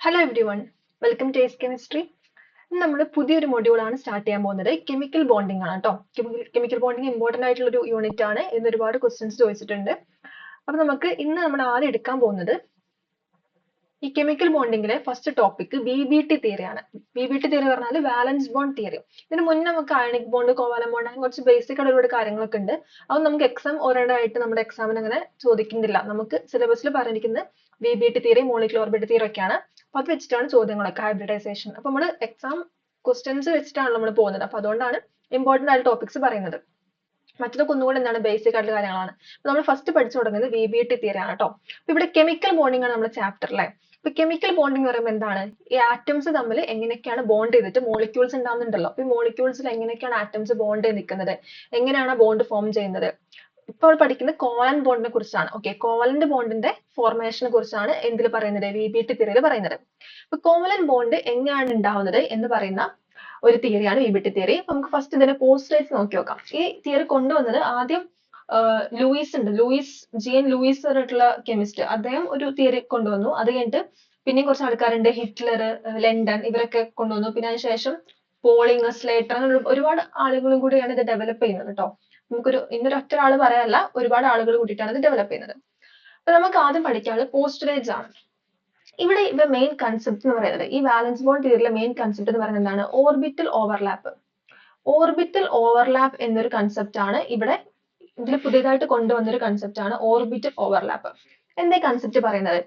Hello everyone, welcome to S chemistry. നമ്മൾ പുതിയൊരു മൊഡ്യൂളാണ് start ചെയ്യാൻ പോകുന്നത്. കെമിക്കൽ ബോണ്ടിങ് ആണ് കേട്ടോ. കെമിക്കൽ ബോണ്ടിങ് ഇമ്പോർട്ടൻ്റ് ആയിട്ടുള്ള ഒരു യൂണിറ്റ് ആണ്. ഇന്ന് ഒരുപാട് ക്വസ്റ്റ്യൻസ് ചോദിച്ചിട്ടുണ്ട്. അപ്പൊ നമുക്ക് ഇന്ന് നമ്മൾ ആദ്യം എടുക്കാൻ പോകുന്നത് ഈ കെമിക്കൽ ബോണ്ടിങ്ങിലെ ഫസ്റ്റ് ടോപ്പിക് VBT തിയറി ആണ്. VBT തിയറി പറഞ്ഞാൽ വാലൻസ് ബോണ്ട് തിയറി. ഇതിന് മുന്നേ നമുക്ക് അയണിക് ബോണ്ട്, കോവാലന്റ് ബോണ്ട് അങ്ങനെ കുറച്ച് ബേസിക് ആയിട്ട് ഒരുപാട് കാര്യങ്ങളൊക്കെ ഉണ്ട്. അത് നമുക്ക് എക്സാം ഓറിയന്റഡ് നമ്മുടെ എക്സാമിന് അങ്ങനെ ചോദിക്കുന്നില്ല. നമുക്ക് സിലബസിൽ പറഞ്ഞിരിക്കുന്നത് VBT theory, molecular orbit theory ഒക്കെയാണ്. അപ്പൊ അത് വെച്ചിട്ടാണ് ചോദ്യങ്ങളൊക്കെ, ഹൈബ്രിഡൈസേഷൻ. അപ്പൊ നമ്മൾ എക്സാം ക്വസ്റ്റ്യൻസ് വെച്ചിട്ടാണ് നമ്മൾ പോകുന്നത്. അപ്പൊ അതുകൊണ്ടാണ് ഇമ്പോർട്ടൻ്റ് ആയിട്ട് ടോപ്പിക്സ് പറയുന്നത്. മറ്റതൊക്കെ ഒന്നുകൂടെ എന്താണ് ബേസിക് ആയിട്ടുള്ള കാര്യങ്ങളാണ്. നമ്മൾ ഫസ്റ്റ് പഠിച്ചു തുടങ്ങുന്നത് VBT തിയറി ആണ് കേട്ടോ. അപ്പൊ ഇവിടെ കെമിക്കൽ ബോണ്ടിങ് ആണ് നമ്മുടെ ചാപ്റ്റർ അല്ലേ. അപ്പൊ കെമിക്കൽ ബോണ്ടിങ് എന്ന് പറയുമ്പോൾ എന്താണ്, ഈ ആറ്റംസ് തമ്മിൽ എങ്ങനെയൊക്കെയാണ് ബോണ്ട് ചെയ്തിട്ട് മോളിക്യൂൾസ് ഉണ്ടാവുന്നുണ്ടല്ലോ. അപ്പൊ ഈ മോളിക്യൂൾസിൽ എങ്ങനെയൊക്കെയാണ് ആറ്റംസ് ബോണ്ട് ചെയ്ത് നിൽക്കുന്നത്, എങ്ങനെയാണ് ബോണ്ട് ഫോം ചെയ്യുന്നത്. ഇപ്പോൾ പഠിക്കുന്നത് കോവാലന്റ് ബോണ്ടിനെ കുറിച്ചാണ്. ഓക്കെ, കോവാലന്റ് ബോണ്ടിന്റെ ഫോർമേഷനെ കുറിച്ചാണ് എന്തിൽ പറയുന്നത്, VBT തിയറിയിൽ പറയുന്നത്. അപ്പൊ കോവാലന്റ് ബോണ്ട് എങ്ങനെയാണ് ഉണ്ടാവുന്നത് എന്ന് പറയുന്ന ഒരു തിയറിയാണ് VBT തിയറി. നമുക്ക് ഫസ്റ്റ് ഇതിന്റെ പോസ്റ്റേഴ്സ് നോക്കി നോക്കാം. ഈ തിയറി കൊണ്ടുവന്നത് ആദ്യം ലൂയിസ് ഉണ്ട്, GN ലൂയിസ് പറഞ്ഞിട്ടുള്ള കെമിസ്റ്റ്. അദ്ദേഹം ഒരു തിയറി കൊണ്ടുവന്നു. അത് കഴിഞ്ഞിട്ട് പിന്നെയും കുറച്ച് ആൾക്കാരുണ്ട്, ഹിറ്റ്ലർ, ലണ്ടൻ, ഇവരൊക്കെ കൊണ്ടുവന്നു. പിന്നെ അതിനുശേഷം പോളിങ്, സ്ലേറ്റർ, അങ്ങനെ ഒരുപാട് ആളുകളും കൂടിയാണ് ഇത് ഡെവലപ്പ് ചെയ്യുന്നത് കേട്ടോ. നമുക്കൊരു ഇന്നൊരൊറ്റ ഒരാൾ പറയാനല്ല, ഒരുപാട് ആളുകൾ കൂടിയിട്ടാണ് ഇത് ഡെവലപ്പ് ചെയ്യുന്നത്. അപ്പൊ നമുക്ക് ആദ്യം പഠിക്കാനുള്ളത് പോസ്റ്ററേജ് ആണ്. ഇവിടെ മെയിൻ കൺസെപ്റ്റ് എന്ന് പറയുന്നത്, ഈ വാലൻസ് ബോണ്ട് തിയറിയിലെ മെയിൻ കൺസെപ്റ്റ് എന്ന് പറയുന്നത് എന്താണ്, ഓർബിറ്റൽ ഓവർലാപ്പ്. ഓർബിറ്റൽ ഓവർലാപ്പ് എന്നൊരു കൺസെപ്റ്റ് ആണ് ഇവിടെ ഇതിൽ പുതിയതായിട്ട് കൊണ്ടുവന്നൊരു കൺസെപ്റ്റ് ആണ് ഓർബിറ്റൽ ഓവർലാപ്പ്. എന്താ കൺസെപ്റ്റ് പറയുന്നത്,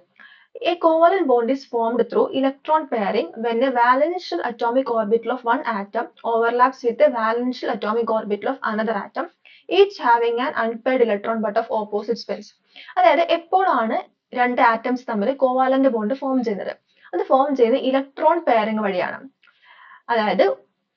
a covalent bond is formed through electron pairing when a valential atomic orbital of one atom overlaps with a valential atomic orbital of another atom, each having an unpaired electron but of opposite spins. അതായത് എപ്പോഴാണ് രണ്ട് atoms തമ്മിൽ covalent bond form ചെയ്യുന്നത്, അത് form ചെയ്യുന്നത് electron pairing വഴിയാണ്. അതായത്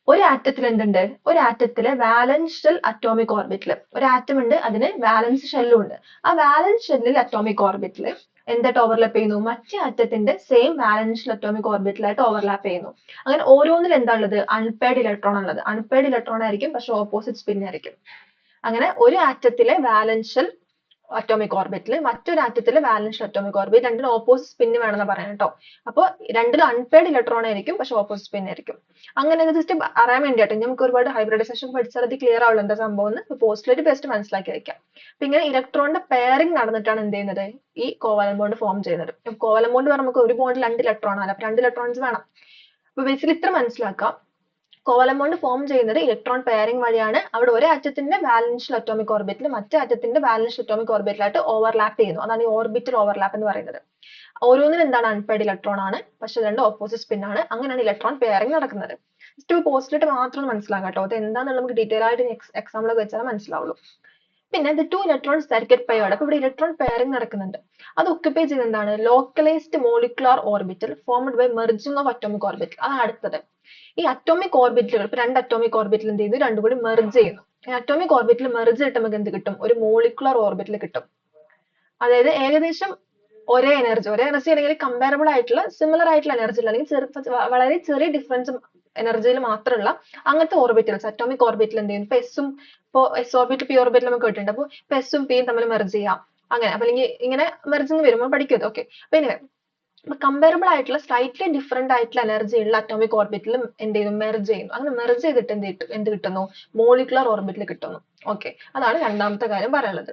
ഒരു ആറ്റത്തിൽ എന്തുണ്ട്, ഒരു ആറ്റത്തിലെ വാലൻഷ്യൽ അറ്റോമിക് ഓർബിറ്റൽ, ഒരു ആറ്റം ഉണ്ട്, അതിന് വാലൻസ് ഷെല്ലും ഉണ്ട്. ആ വാലൻസ് ഷെല്ലിൽ അറ്റോമിക് ഓർബിറ്റൽ എന്തായിട്ട് ഓവർലാപ്പ് ചെയ്യുന്നു, മറ്റേ ആറ്റത്തിന്റെ സെയിം വാലൻഷ്യൽ അറ്റോമിക് ഓർബിറ്റലായിട്ട് ഓവർലാപ്പ് ചെയ്യുന്നു. അങ്ങനെ ഓരോന്നിൽ എന്താ ഉള്ളത്, അൺപെയർഡ് ഇലക്ട്രോൺ ഉള്ളത്. അൺപെയർഡ് ഇലക്ട്രോൺ ആയിരിക്കും, പക്ഷെ ഓപ്പോസിറ്റ് സ്പിൻ ആയിരിക്കും. അങ്ങനെ ഒരു ആറ്റത്തിലെ വാലൻഷ്യൽ അറ്റോമിക് ഓർബിറ്റൽ, മറ്റൊരു ആറ്റത്തിലെ വാലൻഷ്യൽ അറ്റോമിക് ഓർബിറ്റ്, രണ്ടിനും ഓപ്പോസിറ്റ് സ്പിൻ വേണമെന്ന് പറയാം കേട്ടോ. അപ്പോൾ രണ്ടിലും അൺപെയർഡ് ഇലക്ട്രോൺ ആയിരിക്കും, പക്ഷെ ഓപ്പോസിറ്റ് സ്പിൻ ആയിരിക്കും. അങ്ങനെ ജസ്റ്റ് അറിയാൻ വേണ്ടിയിട്ട് നമുക്ക് ഒരുപാട് ഹൈബ്രിഡൈസേഷൻ പഠിച്ചാൽ അത് ക്ലിയർ ആവുള്ളൂ എന്താ സംഭവം എന്ന്. പോസ്റ്റ്ലേറ്റ് ബെസ്റ്റ് മനസ്സിലാക്കി വെക്കാം. അപ്പൊ ഇങ്ങനെ ഇലക്ട്രോണിന്റെ പെയറിംഗ് നടന്നിട്ടാണ് എന്ത് ചെയ്യുന്നത്, ഈ കോവാലന്റ് ബോണ്ട് ഫോം ചെയ്യുന്നത്. കോവാലന്റ് ബോണ്ട് പറഞ്ഞാൽ നമുക്ക് ഒരു ബോണ്ടിൽ 2 ഇലക്ട്രോൺ ആണ്, അപ്പൊ 2 ഇലക്ട്രോൺസ് വേണം. അപ്പൊ ബേസിക്കലി ഇത്ര മനസ്സിലാക്കാം, കോവാലന്റ് ബോണ്ട് ഫോം ചെയ്യുന്നത് ഇലക്ട്രോൺ പെയറിംഗ് വഴിയാണ്. അവിടെ ഒരു ആറ്റത്തിന്റെ വാലൻഷ്യൽ അറ്റോമിക് ഓർബിറ്റൽ മറ്റേ ആറ്റത്തിന്റെ വാലൻഷ്യൽ അറ്റോമിക് ഓർബിറ്റലായിട്ട് ഓവർലാപ്പ് ചെയ്യുന്നു. അതാണ് ഈ ഓർബിറ്റൽ ഓവർലാപ്പ് എന്ന് പറയുന്നത്. ഓരോന്നിനും എന്താണ്, അൺപെയർഡ് ഇലക്ട്രോൺ ആണ്, പക്ഷെ രണ്ട് ഓപ്പോസിറ്റ് സ്പിൻ ആണ്. അങ്ങനെയാണ് ഇലക്ട്രോൺ പെയറിംഗ് നടക്കുന്നത്. ജസ്റ്റ് പോസ്റ്റിലിട്ട് മാത്രം മനസ്സിലാക്കാം കേട്ടോ. അത് എന്താണെന്നുള്ളത് നമുക്ക് ഡീറ്റെയിൽ ആയിട്ട് എക്സാമിലൊക്കെ വെച്ചാൽ മനസ്സിലാവുള്ളൂ. പിന്നെ the two electrons that get paired, അപ്പൊ ഇവിടെ ഇലക്ട്രോൺ പെയറിംഗ് നടക്കുന്നുണ്ട്. അത് ഒക്യുപ്പൈ ചെയ്യുന്നത് എന്താണ്, localised molecular orbital formed by merging of atomic orbital. അതാണ് അടുത്തത്. ഈ അറ്റോമിക് ഓർബിറ്റലുകൾ, ഇപ്പൊ 2 അറ്റോമിക് ഓർബിറ്റൽ എന്ത് ചെയ്തു, രണ്ടും കൂടി മെർജ് ചെയ്യുന്നു. അറ്റോമിക് ഓർബിറ്റൽ മെർജ് ചെയ്തിട്ട് നമുക്ക് എന്ത് കിട്ടും, ഒരു മോളിക്കുലർ ഓർബിറ്റൽ കിട്ടും. അതായത് ഏകദേശം ഒരേ എനർജി അല്ലെങ്കിൽ കമ്പാരബിൾ ആയിട്ടുള്ള, സിമിലർ ആയിട്ടുള്ള എനർജി, അല്ലെങ്കിൽ വളരെ ചെറിയ ഡിഫറൻസ് എനർജിയിൽ മാത്രമുള്ള അങ്ങനത്തെ ഓർബിറ്റൽസ്, അറ്റോമിക് ഓർബിറ്റൽ എന്ത് ചെയ്യുന്നു, ഇപ്പൊ എസ് ഓർബിറ്റൽ, പി ഓർബിറ്റൽ നമുക്ക് കേട്ടിട്ടുണ്ട്. അപ്പൊ എസും പിയും തമ്മിൽ മെർജ് ചെയ്യാം. അങ്ങനെ അപ്പൊ അല്ലെങ്കിൽ ഇങ്ങനെ മെർജിങ് വരുമ്പോൾ പഠിക്കും. ഓക്കെ, അപ്പൊ ഇങ്ങനെ കമ്പാരബിൾ ആയിട്ടുള്ള സ്ലൈറ്റ്ലി ഡിഫറെന്റ് ആയിട്ടുള്ള എനർജി ഉള്ള അറ്റോമിക് ഓർബിറ്റലും എന്ത് ചെയ്യുന്നു, മെർജ് ചെയ്യുന്നു. അങ്ങനെ മെർജ് ചെയ്തിട്ട് എന്ത് കിട്ടുന്നു, മോളിക്കുലർ ഓർബിറ്റൽ കിട്ടുന്നു. ഓക്കെ, അതാണ് രണ്ടാമത്തെ കാര്യം പറയാനുള്ളത്.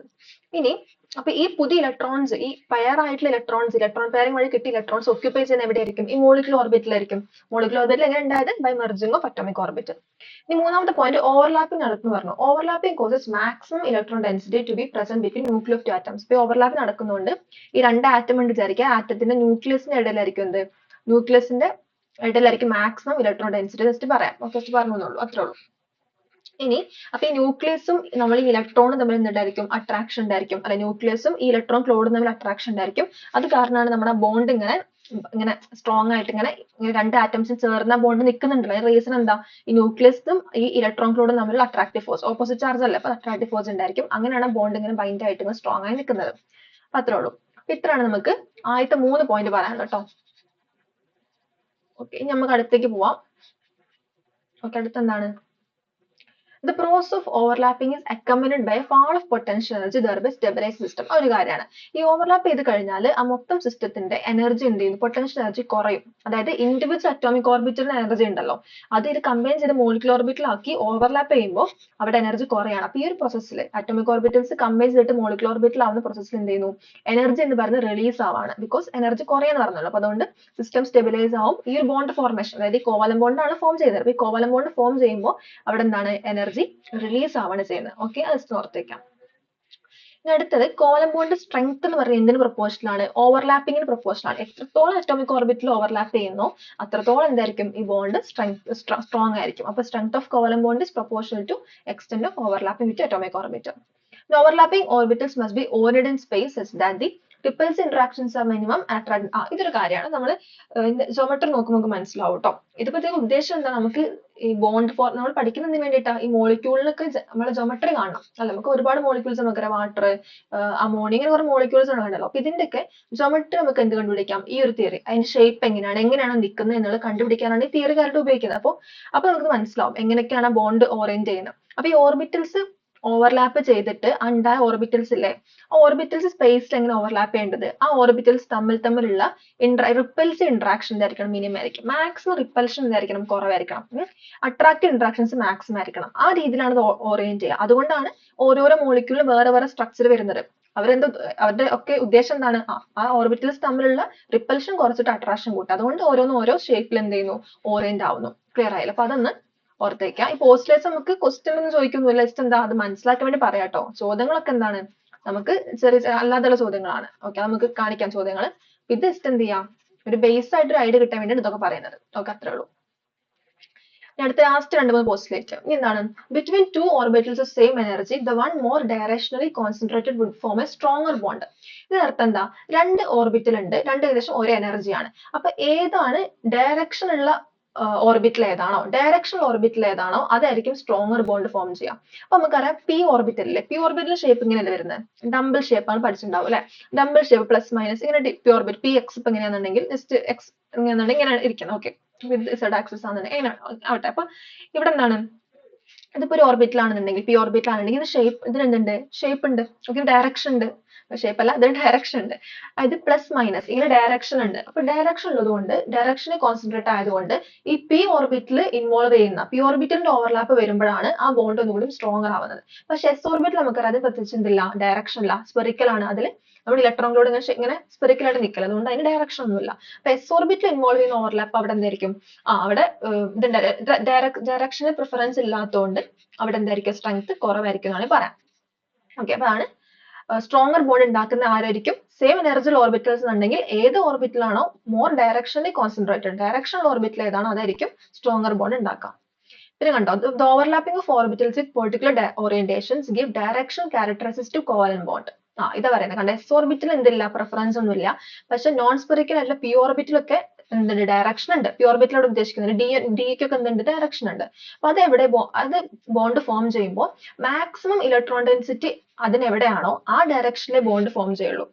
ഇനി അപ്പൊ ഈ പുതിയ ഇലക്ട്രോൺസ്, ഈ പെയർ ആയിട്ടുള്ള ഇലക്ട്രോൺസ്, ഇലക്ട്രോൺ പെയറിംഗ് വഴി കിട്ടിയ ഇലക്ട്രോൺസ് ഒക്യുപ്പൈ ചെയ്യുന്ന എവിടെയായിരിക്കും, ഈ മോളിക്കുലർ ഓർബിറ്റലായിരിക്കും. മോളിക്കുലർ ഓർബിറ്റൽ എങ്ങനെ ഉണ്ടായത്, by merging of atomic orbital. ഇനി മൂന്നാമത്തെ പോയിന്റ്, ഓവർലാപ്പിംഗ് നടക്കുന്നു പറഞ്ഞു. Overlapping causes maximum electron density to be present between nuclear of two atoms. ഇപ്പൊ ഓവർലാപ്പ് നടക്കുന്നതുകൊണ്ട് ഈ 2 ആറ്റം ഉണ്ട് വിചാരിക്കുക, ആറ്റത്തിന്റെ ന്യൂക്ലിയസിന്റെ ഇടയിലായിരിക്കും എന്ത്, ന്യൂക്ലിയസിന്റെ ഇടയിലായിരിക്കും മാക്സിമം ഇലക്ട്രോൺ ഡെൻസിറ്റി. ജസ്റ്റ് പറയാം, ജസ്റ്റ് പറഞ്ഞുള്ളൂ, അത്രേ ഉള്ളൂ. ഇനി അപ്പൊ ഈ ന്യൂക്ലിയസും നമ്മൾ ഈ ഇലക്ട്രോണും തമ്മിൽ എന്തുണ്ടായിരിക്കും, അട്രാക്ഷൻ ഉണ്ടായിരിക്കും. അല്ലെ, ന്യൂക്ലിയസും ഈ ഇലക്ട്രോൺ ക്ലോഡും തമ്മിൽ അട്രാക്ഷൻ ഉണ്ടായിരിക്കും. അത് കാരണമാണ് നമ്മുടെ ബോണ്ട് ഇങ്ങനെ സ്ട്രോങ് ആയിട്ട് ഇങ്ങനെ 2 ആറ്റംസും ചേർന്ന ബോണ്ട് നിൽക്കുന്നുണ്ടല്ലോ. റീസൺ എന്താ, ഈ ന്യൂക്ലിയസും ഈ ഇലക്ട്രോൺ ക്ലോഡും തമ്മിലുള്ള അട്രാക്റ്റീവ് ഫോഴ്സ്, ഓപ്പോസിറ്റ് ചാർജ് അല്ലേ, അപ്പൊ അട്രാക്റ്റീവ് ഫോഴ്സ് ഉണ്ടായിരിക്കും. അങ്ങനെയാണ് ബോണ്ട് ഇങ്ങനെ ബൈൻഡ് ആയിട്ട് ഇങ്ങനെ സ്ട്രോങ് ആയി നിൽക്കുന്നത്. അപ്പൊ അത്രേ ഉള്ളൂ. ഇത്രയാണ് നമുക്ക് ആദ്യത്തെ 3 പോയിന്റ് പറയാനുള്ളത് കേട്ടോ. ഓക്കെ, ഇനി നമുക്ക് അടുത്തേക്ക് പോവാം. ഓക്കെ, അടുത്ത എന്താണ്, The process of overlapping is accompanied by a fall of potential energy thereby stabilize system. ഒരു കാര്യമാണ് ഈ ഓവർലാപ്പ് ചെയ്ത് കഴിഞ്ഞാൽ ആ മൊത്തം സിസ്റ്റത്തിന്റെ എനർജി എന്ത് ചെയ്യുന്നു, പൊട്ടൻഷ്യൽ എനർജി കുറയും. അതായത് ഇൻഡിവിജ്വൽ അറ്റോമിക് ഓർബിറ്റലിന് എനർജി ഉണ്ടല്ലോ, അത് ഇത് കമ്പൈൻ ചെയ്ത് മോളിക്കുലർ ഓർബിറ്റലാക്കി ഓവർലാപ്പ് ചെയ്യുമ്പോൾ അവിടെ എനർജി കുറയാണ്. അപ്പൊ ഈ ഒരു പ്രോസസ്സിൽ അറ്റോമിക് ഓർബിറ്റൽസ് കമ്പൈൻ ചെയ്തിട്ട് മോളിക്കുലർ ഓർബിറ്റൽ ആവുന്ന പ്രോസസ്സിൽ എന്ത് ചെയ്യുന്നു, എനർജി എന്ന് പറയുന്നത് റിലീസ് ആവാണ്. ബിക്കോസ് എനർജി കുറയാന്ന് പറഞ്ഞല്ലോ. അപ്പൊ അതുകൊണ്ട് സിസ്റ്റം സ്റ്റെബിലൈസ് ആവും. ഈ ഒരു ബോണ്ട് ഫോർമേഷൻ, അതായത് ഈ കോവലന്റ് ബോണ്ട് ആണ് ഫോം ചെയ്യുന്നത്. അപ്പൊ ഈ കോവലന്റ് ബോണ്ട് ഫോം ചെയ്യുമ്പോൾ അവിടെ എന്താണ്, എനർജി റിലീസ് ആവാണ് ചെയ്യുന്നത്. ഓക്കെ, അത് ഓർത്തേക്കാം. ഇനി അടുത്തത് കോവലന്റ് ബോണ്ട് സ്ട്രെങ്ത് എന്ന് പറയുന്നത് എന്തിന് പ്രൊപ്പോർഷണൽ ആണ്, ഓവർലാപ്പിംഗിന് പ്രൊപ്പോർഷണൽ ആണ്. എത്രത്തോളം അറ്റോമിക് ഓർബിറ്റൽ ഓവർലാപ്പ് ചെയ്യുന്നോ അത്രത്തോളം എന്തായിരിക്കും ഈ ബോണ്ട് സ്ട്രോങ് ആയിരിക്കും. അപ്പൊ strength of covalent bond is proportional to extent of overlapping with atomic orbital. The overlapping orbitals must be oriented in space such that the repulsive interactions are minimum at ഇതൊരു കാര്യമാണ്. നമ്മൾ geometry നോക്കുമ്പോൾ നമുക്ക് മനസ്സിലാവും കേട്ടോ. ഇതിപ്പത്തേക്ക് ഉദ്ദേശം എന്താ, നമുക്ക് ഈ ബോണ്ട് നമ്മൾ പഠിക്കുന്നതിന് വേണ്ടിയിട്ടാ ഈ മോളിക്യൂളിനൊക്കെ നമ്മളെ ജോമെട്രി കാണണം. അല്ല, നമുക്ക് ഒരുപാട് മോളിക്യൂൾസ് നമുക്കറിയാം, വാട്ടർ, അമോണിയ, ഇങ്ങനെ കുറെ മോളിക്യൂൾസ് കണ്ടല്ലോ. അപ്പൊ ഇതിന്റെയൊക്കെ ജോമെട്രി നമുക്ക് എന്ത് കണ്ടുപിടിക്കാം, ഈ ഒരു തിയറി, അതിന്റെ ഷേപ്പ് എങ്ങനെയാണ് നിൽക്കുന്നത് എന്നുള്ളത് കണ്ടുപിടിക്കാനാണ് ഈ തിയറി കറക്റ്റ് ഉപയോഗിക്കുന്നത്. അപ്പൊ നമുക്ക് മനസ്സിലാവും എങ്ങനെയൊക്കെയാണ് ബോണ്ട് ഓറിയന്റ് ചെയ്യുന്നത്. അപ്പൊ ഈ ഓർബിറ്റൽസ് ഓവർലാപ്പ് ചെയ്തിട്ട് ഉണ്ടായ ഓർബിറ്റൽസ് ഇല്ലേ, ആ ഓർബിറ്റൽസ് സ്പേസിൽ എങ്ങനെ ഓവർലാപ്പ് ചെയ്യേണ്ടത്, ആ ഓർബിറ്റൽസ് തമ്മിലുള്ള റിപ്പൽസീവ് ഇന്ററാക്ഷൻ എന്തായിരിക്കണം, മിനിമം ആയിരിക്കും. മാക്സിമം റിപ്പൽഷൻ എന്തായിരിക്കണം, കുറവായിരിക്കണം. അട്രാക്റ്റീവ് ഇന്ററാക്ഷൻസ് മാക്സിമം ആയിരിക്കണം. ആ രീതിയിലാണ് ഇത് ഓറിയന്റ് ചെയ്യുക. അതുകൊണ്ടാണ് ഓരോരോ മോളിക്യൂളിലും വേറെ വേറെ സ്ട്രക്ചർ വരുന്നത്. അവരുടെ ഒക്കെ ഉദ്ദേശം എന്താണ്, ആ ഓർബിറ്റൽസ് തമ്മിലുള്ള റിപ്പൽഷൻ കുറച്ചിട്ട് അട്രാക്ഷൻ കൂട്ടുക. അതുകൊണ്ട് ഓരോ ഷേപ്പിൽ എന്ത് ചെയ്യുന്നു, ഓറിയന്റ് ആവുന്നു. ക്ലിയർ ആയില്ല? അപ്പൊ അതൊന്ന് ഓർത്തേക്കാം. ഈ പോസ്റ്റ്ലേഴ്സ് നമുക്ക് ക്വസ്റ്റ്യൻ ഒന്നും ചോദിക്കുന്നില്ല, ജസ്റ്റ് എന്താ അത് മനസ്സിലാക്കാൻ വേണ്ടി പറയാട്ടോ. ചോദ്യങ്ങളൊക്കെ എന്താണ്, നമുക്ക് ചെറിയ അല്ലാതെയുള്ള ചോദ്യങ്ങളാണ്. ഓക്കെ, നമുക്ക് കാണിക്കാം ചോദ്യങ്ങൾ. ഇത് ജസ്റ്റ് എന്ത് ചെയ്യാം, ഒരു ബേസ് ആയിട്ട് ഒരു ഐഡിയ കിട്ടാൻ വേണ്ടിയാണ് ഇതൊക്കെ പറയുന്നത്. ഓക്കെ, അത്രേ ഉള്ളൂ. അടുത്ത ലാസ്റ്റ് 2-3 പോസ്റ്റ്ലേറ്റ് എന്താണ്, between two orbitals of same energy the one more directionally concentrated would form a stronger bond. ഇതിനർത്ഥം എന്താ, രണ്ട് ഓർബിറ്റൽ ഉണ്ട്, രണ്ട് ഏകദേശം ഒരേ എനർജിയാണ്. അപ്പൊ ഏതാണ് ഡയറക്ഷൻ ഉള്ള ഓർബിറ്റൽ ഏതാണോ, ഡയറക്ഷണൽ ഓർബിറ്റൽ ഏതാണോ അതായിരിക്കും സ്ട്രോങ്ങർ ബോണ്ട് ഫോം ചെയ്യാം. അപ്പൊ നമുക്കറിയാം പി ഓർബിറ്റലിലെ ഷേപ്പ് ഇങ്ങനെയല്ലേ വരുന്നത്, ഡംബിൾ ഷേപ്പ് ആണ് പഠിച്ചിട്ടുണ്ടാവും അല്ലെ. ഡംബിൾ ഷേപ്പ് പ്ലസ് മൈനസ് ഇങ്ങനെ പി ഓർബിറ്റ്, പി എക്സ് ഇപ്പൊ എങ്ങനെയാണെന്നുണ്ടെങ്കിൽ ജസ്റ്റ് എക്സ് എങ്ങനെയാണെന്നുണ്ടെങ്കിൽ ഇങ്ങനെ ഇരിക്കണം. ഓക്കെ, വിത്ത് സെഡ് ആക്സിസ് ആണെന്നുണ്ടെങ്കിൽ ഇങ്ങനെ ആവട്ടെ. അപ്പൊ ഇവിടെ എന്താണ്, ഇതിപ്പോ ഒരു ഓർബിറ്റൽ ആണെന്നുണ്ടെങ്കിൽ, പി ഓർബിറ്റൽ ആണെന്നുണ്ടെങ്കിൽ ഇത് ഷേപ്പ്, ഇതിന് എന്തുണ്ട്, ഷേപ്പ് ഉണ്ട്. ഓക്കെ, ഡയറക്ഷൻ ഉണ്ട്. ഷേപ്പ് അല്ല, ഇതിന് ഡയറക്ഷൻ ഉണ്ട്. ഇത് പ്ലസ് മൈനസ് ഇതിന് ഡയറക്ഷൻ ഉണ്ട്. അപ്പൊ ഡയറക്ഷൻ ഉള്ളതുകൊണ്ട്, ഡയറക്ഷനെ കോൺസെൻട്രേറ്റ് ആയതുകൊണ്ട് ഈ പി ഓർബിറ്റിൽ ഇൻവോൾവ് ചെയ്യുന്ന പി ഓർബിറ്റലിന്റെ ഓവർലാപ്പ് വരുമ്പോഴാണ് ആ ബോണ്ട് ഒന്നുകൂടി സ്ട്രോങ്ങർ ആവുന്നത്. പക്ഷെ എസ് ഓർബിറ്റിൽ നമുക്കറിയാം അത് പ്രത്യേകിച്ച് എന്തില്ല, ഡയറക്ഷൻ ഇല്ല, സ്പെറിക്കൽ ആണ്. അതിൽ നമ്മുടെ ഇലക്ട്രോണിലോട് ഇങ്ങനെ സ്പെറിക്കൽ ആയിട്ട് നിൽക്കൽ, അതുകൊണ്ട് അതിന് ഡയറക്ഷൻ ഒന്നുമില്ല. അപ്പൊ എസ് ഓർബിറ്റിൽ ഇൻവോൾവ് ചെയ്യുന്ന ഓവർലാപ്പ് അവിടെ എന്തായിരിക്കും, അവിടെ ഡയറക്ഷന് പ്രിഫറൻസ് ഇല്ലാത്തതുകൊണ്ട് അവിടെ എന്തായിരിക്കും, സ്ട്രെങ്ത് കുറവായിരിക്കും എന്നാണ് പറയാം. ഓക്കെ, അപ്പൊ അതാണ് സ്ട്രോങ്ങർ ബോണ്ട് ഉണ്ടാക്കുന്ന ആരായിരിക്കും, സെയിം എനർജിൽ ഓർബിറ്റൽസ് ഉണ്ടെങ്കിൽ ഏത് ഓർബിറ്റലാണോ more directionally concentrated, directional orbital ഏതാണോ അതായിരിക്കും സ്ട്രോങ്ങർ ബോണ്ട് ഉണ്ടാക്കാം. പിന്നെ കണ്ടോ, the overlapping of orbitals with particular orientations give direction characteristics to covalent bond. ഇതാ പറയുന്നത്. കണ്ടോ, എസ് ഓർബിറ്റൽ എന്തില്ല, പ്രിഫറൻസ് ഒന്നുമില്ല. പക്ഷെ നോൺ സ്പെറിക്കൽ അല്ല പി ഓർബിറ്റലൊക്കെ എന്തുണ്ട്, ഡയറക്ഷൻ ഉണ്ട്. പി ഓർബിറ്റലോട് ഉദ്ദേശിക്കുന്നത് ഡിക്കൊക്കെ എന്തുണ്ട്, ഡയറക്ഷൻ ഉണ്ട്. അപ്പൊ അത് ബോണ്ട് ഫോം ചെയ്യുമ്പോൾ മാക്സിമം ഇലക്ട്രോൺ ഡെൻസിറ്റി അതിനെവിടെയാണോ ആ ഡയറക്ഷനിലെ ബോണ്ട് ഫോം ചെയ്യുള്ളൂ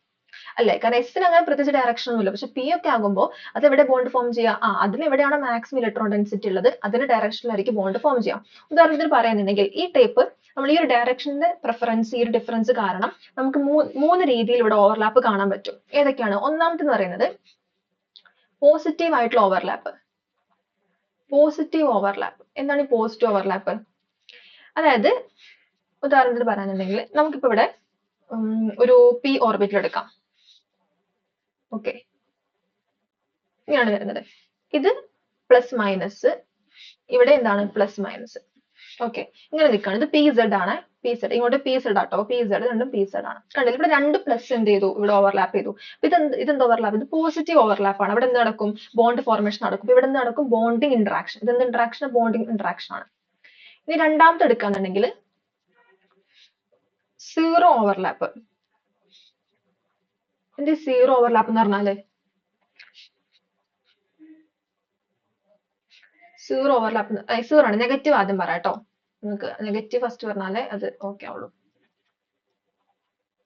അല്ലേ. കാരണം എസിന് അങ്ങനെ പ്രത്യേകിച്ച് ഡയറക്ഷൻ ഒന്നുമില്ല. പക്ഷെ പി ഒക്കെ ആകുമ്പോൾ അത് എവിടെ ബോണ്ട് ഫോം ചെയ്യുക, അതിലെവിടെയാണോ മാക്സിമം ഇലക്ട്രോൺ ഡെൻസിറ്റി ഉള്ളത് അതിന്റെ ഡയറക്ഷനിലായിരിക്കും ബോണ്ട് ഫോം ചെയ്യാം. ഉദാഹരണത്തിന് പറയുന്നുണ്ടെങ്കിൽ ഈ ടൈപ്പ് നമ്മൾ ഈ ഒരു ഡയറക്ഷന്റെ പ്രിഫറൻസ്, ഈ ഒരു ഡിഫറൻസ് കാരണം നമുക്ക് മൂന്ന് രീതിയിൽ ഇവിടെ ഓവർലാപ്പ് കാണാൻ പറ്റും. ഏതൊക്കെയാണ്, ഒന്നാമത്തെന്ന് പറയുന്നത് പോസിറ്റീവ് ആയിട്ടുള്ള ഓവർലാപ്പ്. പോസിറ്റീവ് ഓവർലാപ്പ് എന്താണ് ഈ പോസിറ്റീവ് ഓവർലാപ്പ്? അതായത് ഉദാഹരണത്തിന് പറയാനുണ്ടെങ്കിൽ നമുക്കിപ്പോ ഇവിടെ ഒരു പി ഓർബിറ്റൽ എടുക്കാം. ഓക്കെ, ഇങ്ങനെയാണ് വരുന്നത്. ഇത് പ്ലസ് മൈനസ്, ഇവിടെ എന്താണ് പ്ലസ് മൈനസ്. ഓക്കെ, ഇങ്ങനെ നിൽക്കുകയാണ്. ഇത് പി സെഡ് ആണ്, പി സെഡ് ഇങ്ങോട്ട് പി സെഡ് ആട്ടോ, പി സെഡ് രണ്ടും പി സെഡ് ആണ്. കണ്ടില്ല, ഇവിടെ രണ്ട് പ്ലസ് എന്ത് ചെയ്തു, ഇവിടെ ഓവർലാപ്പ് ചെയ്തു. ഇതെന്ത് ഓവർലാപ്പ്, ഇത് പോസിറ്റീവ് ഓവർലാപ്പ് ആണ്. ഇവിടെ എന്ത് നടക്കും, ബോണ്ട് ഫോർമേഷൻ നടക്കും. ഇവിടെ എന്ത് നടക്കും, ബോണ്ടിങ് ഇന്ററാക്ഷൻ. ഇതെന്ത് ഇന്ററാക്ഷൻ, ബോണ്ടിങ് ഇന്ററാക്ഷൻ ആണ്. ഇനി രണ്ടാമത്തെ എടുക്കാന്നുണ്ടെങ്കിൽ സീറോ ഓവർലാപ്പ്. എന്ത് സീറോ ഓവർലാപ്പ് എന്ന് പറഞ്ഞാല്, സീറോ ഓവർലാപ്പ് സീറോ ആണ്. നെഗറ്റീവ് ആദ്യം പറയാട്ടോ, നമുക്ക് നെഗറ്റീവ് ഫസ്റ്റ് പറഞ്ഞാലേ അത് ഓക്കെ ആവുള്ളൂ.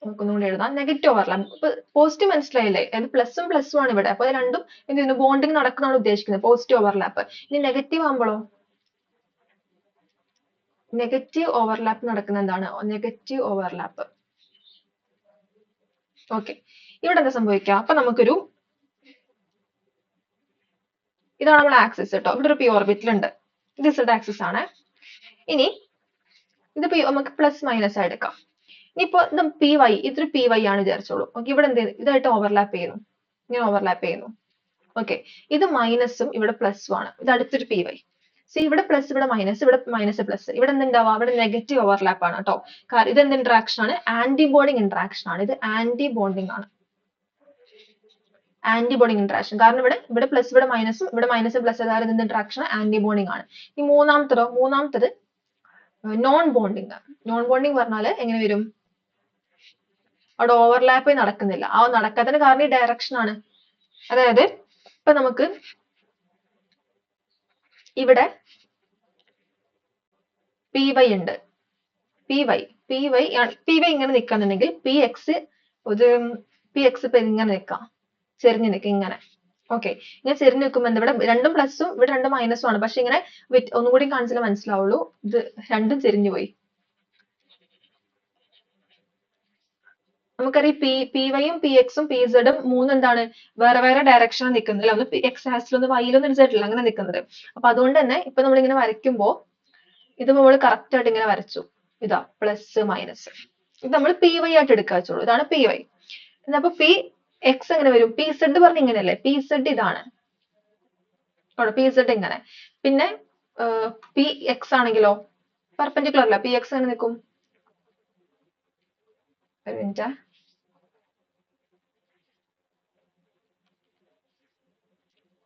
നമുക്കൊന്നുകൂടി എഴുതാം. Negative overlap. ഇപ്പൊ പോസിറ്റീവ് മനസ്സിലായില്ലേ, അത് പ്ലസും പ്ലസും ആണ് ഇവിടെ. അപ്പൊ രണ്ടും എന്ത് ചെയ്യുന്നു, ബോണ്ടിങ് നടക്കുന്നതാണ് ഉദ്ദേശിക്കുന്നത്, പോസിറ്റീവ് ഓവർലാപ്പ്. ഇനി നെഗറ്റീവ് ആകുമ്പോഴോ, നെഗറ്റീവ് ഓവർലാപ്പ് നടക്കുന്ന എന്താണ്? Negative overlap. ഓക്കെ, ഇവിടെ എന്താ സംഭവിക്കുക? അപ്പൊ നമുക്കൊരു ഇതാണ് നമ്മുടെ ആക്സിസ് കേട്ടോ. ഇവിടെ ഒരു പി ഓർബിറ്റൽ ഉണ്ട്. ഇത് Z ആക്സിസ് ആണ്. ഇനി ഇത് നമുക്ക് പ്ലസ് മൈനസ് എടുക്കാം. ഇനിയിപ്പോ ഇത് പി വൈ, ഇതൊരു പി വൈ ആണ് വിചാരിച്ചോളൂ. ഓക്കെ, ഇവിടെ എന്ത് ഇതായിട്ട് ഓവർലാപ്പ് ചെയ്യുന്നു, ഇങ്ങനെ ഓവർലാപ്പ് ചെയ്യുന്നു. ഓക്കെ, ഇത് മൈനസും ഇവിടെ പ്ലസും ആണ്. ഇത് അടുത്തൊരു പി വൈ. സി ഇവിടെ പ്ലസ്, ഇവിടെ മൈനസ്, ഇവിടെ മൈനസ് പ്ലസ്. ഇവിടെ എന്തുണ്ടാവുക? ഇവിടെ നെഗറ്റീവ് ഓവർലാപ്പ് ആണ് കേട്ടോ. കാരണം ഇത് എന്ത് ഇന്ററാക്ഷൻ ആണ്? ആന്റി ബോണ്ടിങ് ഇന്ററാക്ഷൻ ആണ്. ഇത് ആന്റി ബോണ്ടിങ് ആണ്, ആന്റി ബോണ്ടിങ് ഇന്ററാക്ഷൻ. കാരണം ഇവിടെ പ്ലസ്, ഇവിടെ മൈനസും, ഇവിടെ മൈനസും പ്ലസ് അതായത് എന്ത് ഇന്ററാക്ഷൻ? ആന്റി ബോണ്ടിങ് ആണ്. ഈ മൂന്നാമത്തത് നോൺ ബോണ്ടിങ്. നോൺ ബോണ്ടിങ് പറഞ്ഞാല് എങ്ങനെ വരും? അവിടെ ഓവർലാപ്പ് നടക്കുന്നില്ല. ആ നടക്കാത്തതിന് കാരണം ഈ ഡയറക്ഷൻ ആണ്. അതായത് ഇപ്പൊ നമുക്ക് ഇവിടെ പി വൈ ഉണ്ട്, പി വൈ ഇങ്ങനെ നിൽക്കാന്നുണ്ടെങ്കിൽ പി എക്സ് ഇപ്പൊ ഇങ്ങനെ നിൽക്കാം, ചെരിഞ്ഞ് നിൽക്കാം ഇങ്ങനെ. ഓക്കെ, ഇങ്ങനെ ചെരിഞ്ഞ് നിൽക്കുമ്പോൾ ഇവിടെ രണ്ടും പ്ലസും ഇവിടെ രണ്ടും മൈനസും ആണ്. പക്ഷെ ഇങ്ങനെ ഒന്നും കൂടി കാണിച്ചാലേ മനസ്സിലാവുള്ളൂ, ഇത് രണ്ടും ചെരിഞ്ഞു പോയി. നമുക്കറിയാം പി വൈയും പി എക്സും പി സെഡും മൂന്നും എന്താണ്? വേറെ വേറെ ഡയറക്ഷനിൽ നിൽക്കുന്നത് അല്ലെ. ഒന്ന് എക്സ് ആക്സിലൊന്ന് വൈയിലൊന്നും സെഡില്ല അങ്ങനെ നിൽക്കുന്നത്. അപ്പൊ അതുകൊണ്ട് തന്നെ ഇപ്പൊ നമ്മളിങ്ങനെ വരയ്ക്കുമ്പോ ഇത് നമ്മൾ കറക്റ്റ് ആയിട്ട് ഇങ്ങനെ വരച്ചു. ഇതാ പ്ലസ് മൈനസ്. ഇത് നമ്മൾ പി വൈ ആയിട്ട് എടുക്കുക വെച്ചോളൂ. ഇതാണ് പി വൈ. അപ്പൊ പി എക്സ് എങ്ങനെ വരും? പി സെഡ് പറഞ്ഞ ഇങ്ങനെയല്ലേ? പി സെഡ് ഇതാണ്, പി സെഡ് ഇങ്ങനെ. പിന്നെ പി എക്സ് ആണെങ്കിലോ പെർപെൻഡിക്കുലർ അല്ല, പി എക്സ് എങ്ങനെ നിൽക്കും? ഒരു മിനിറ്റ്,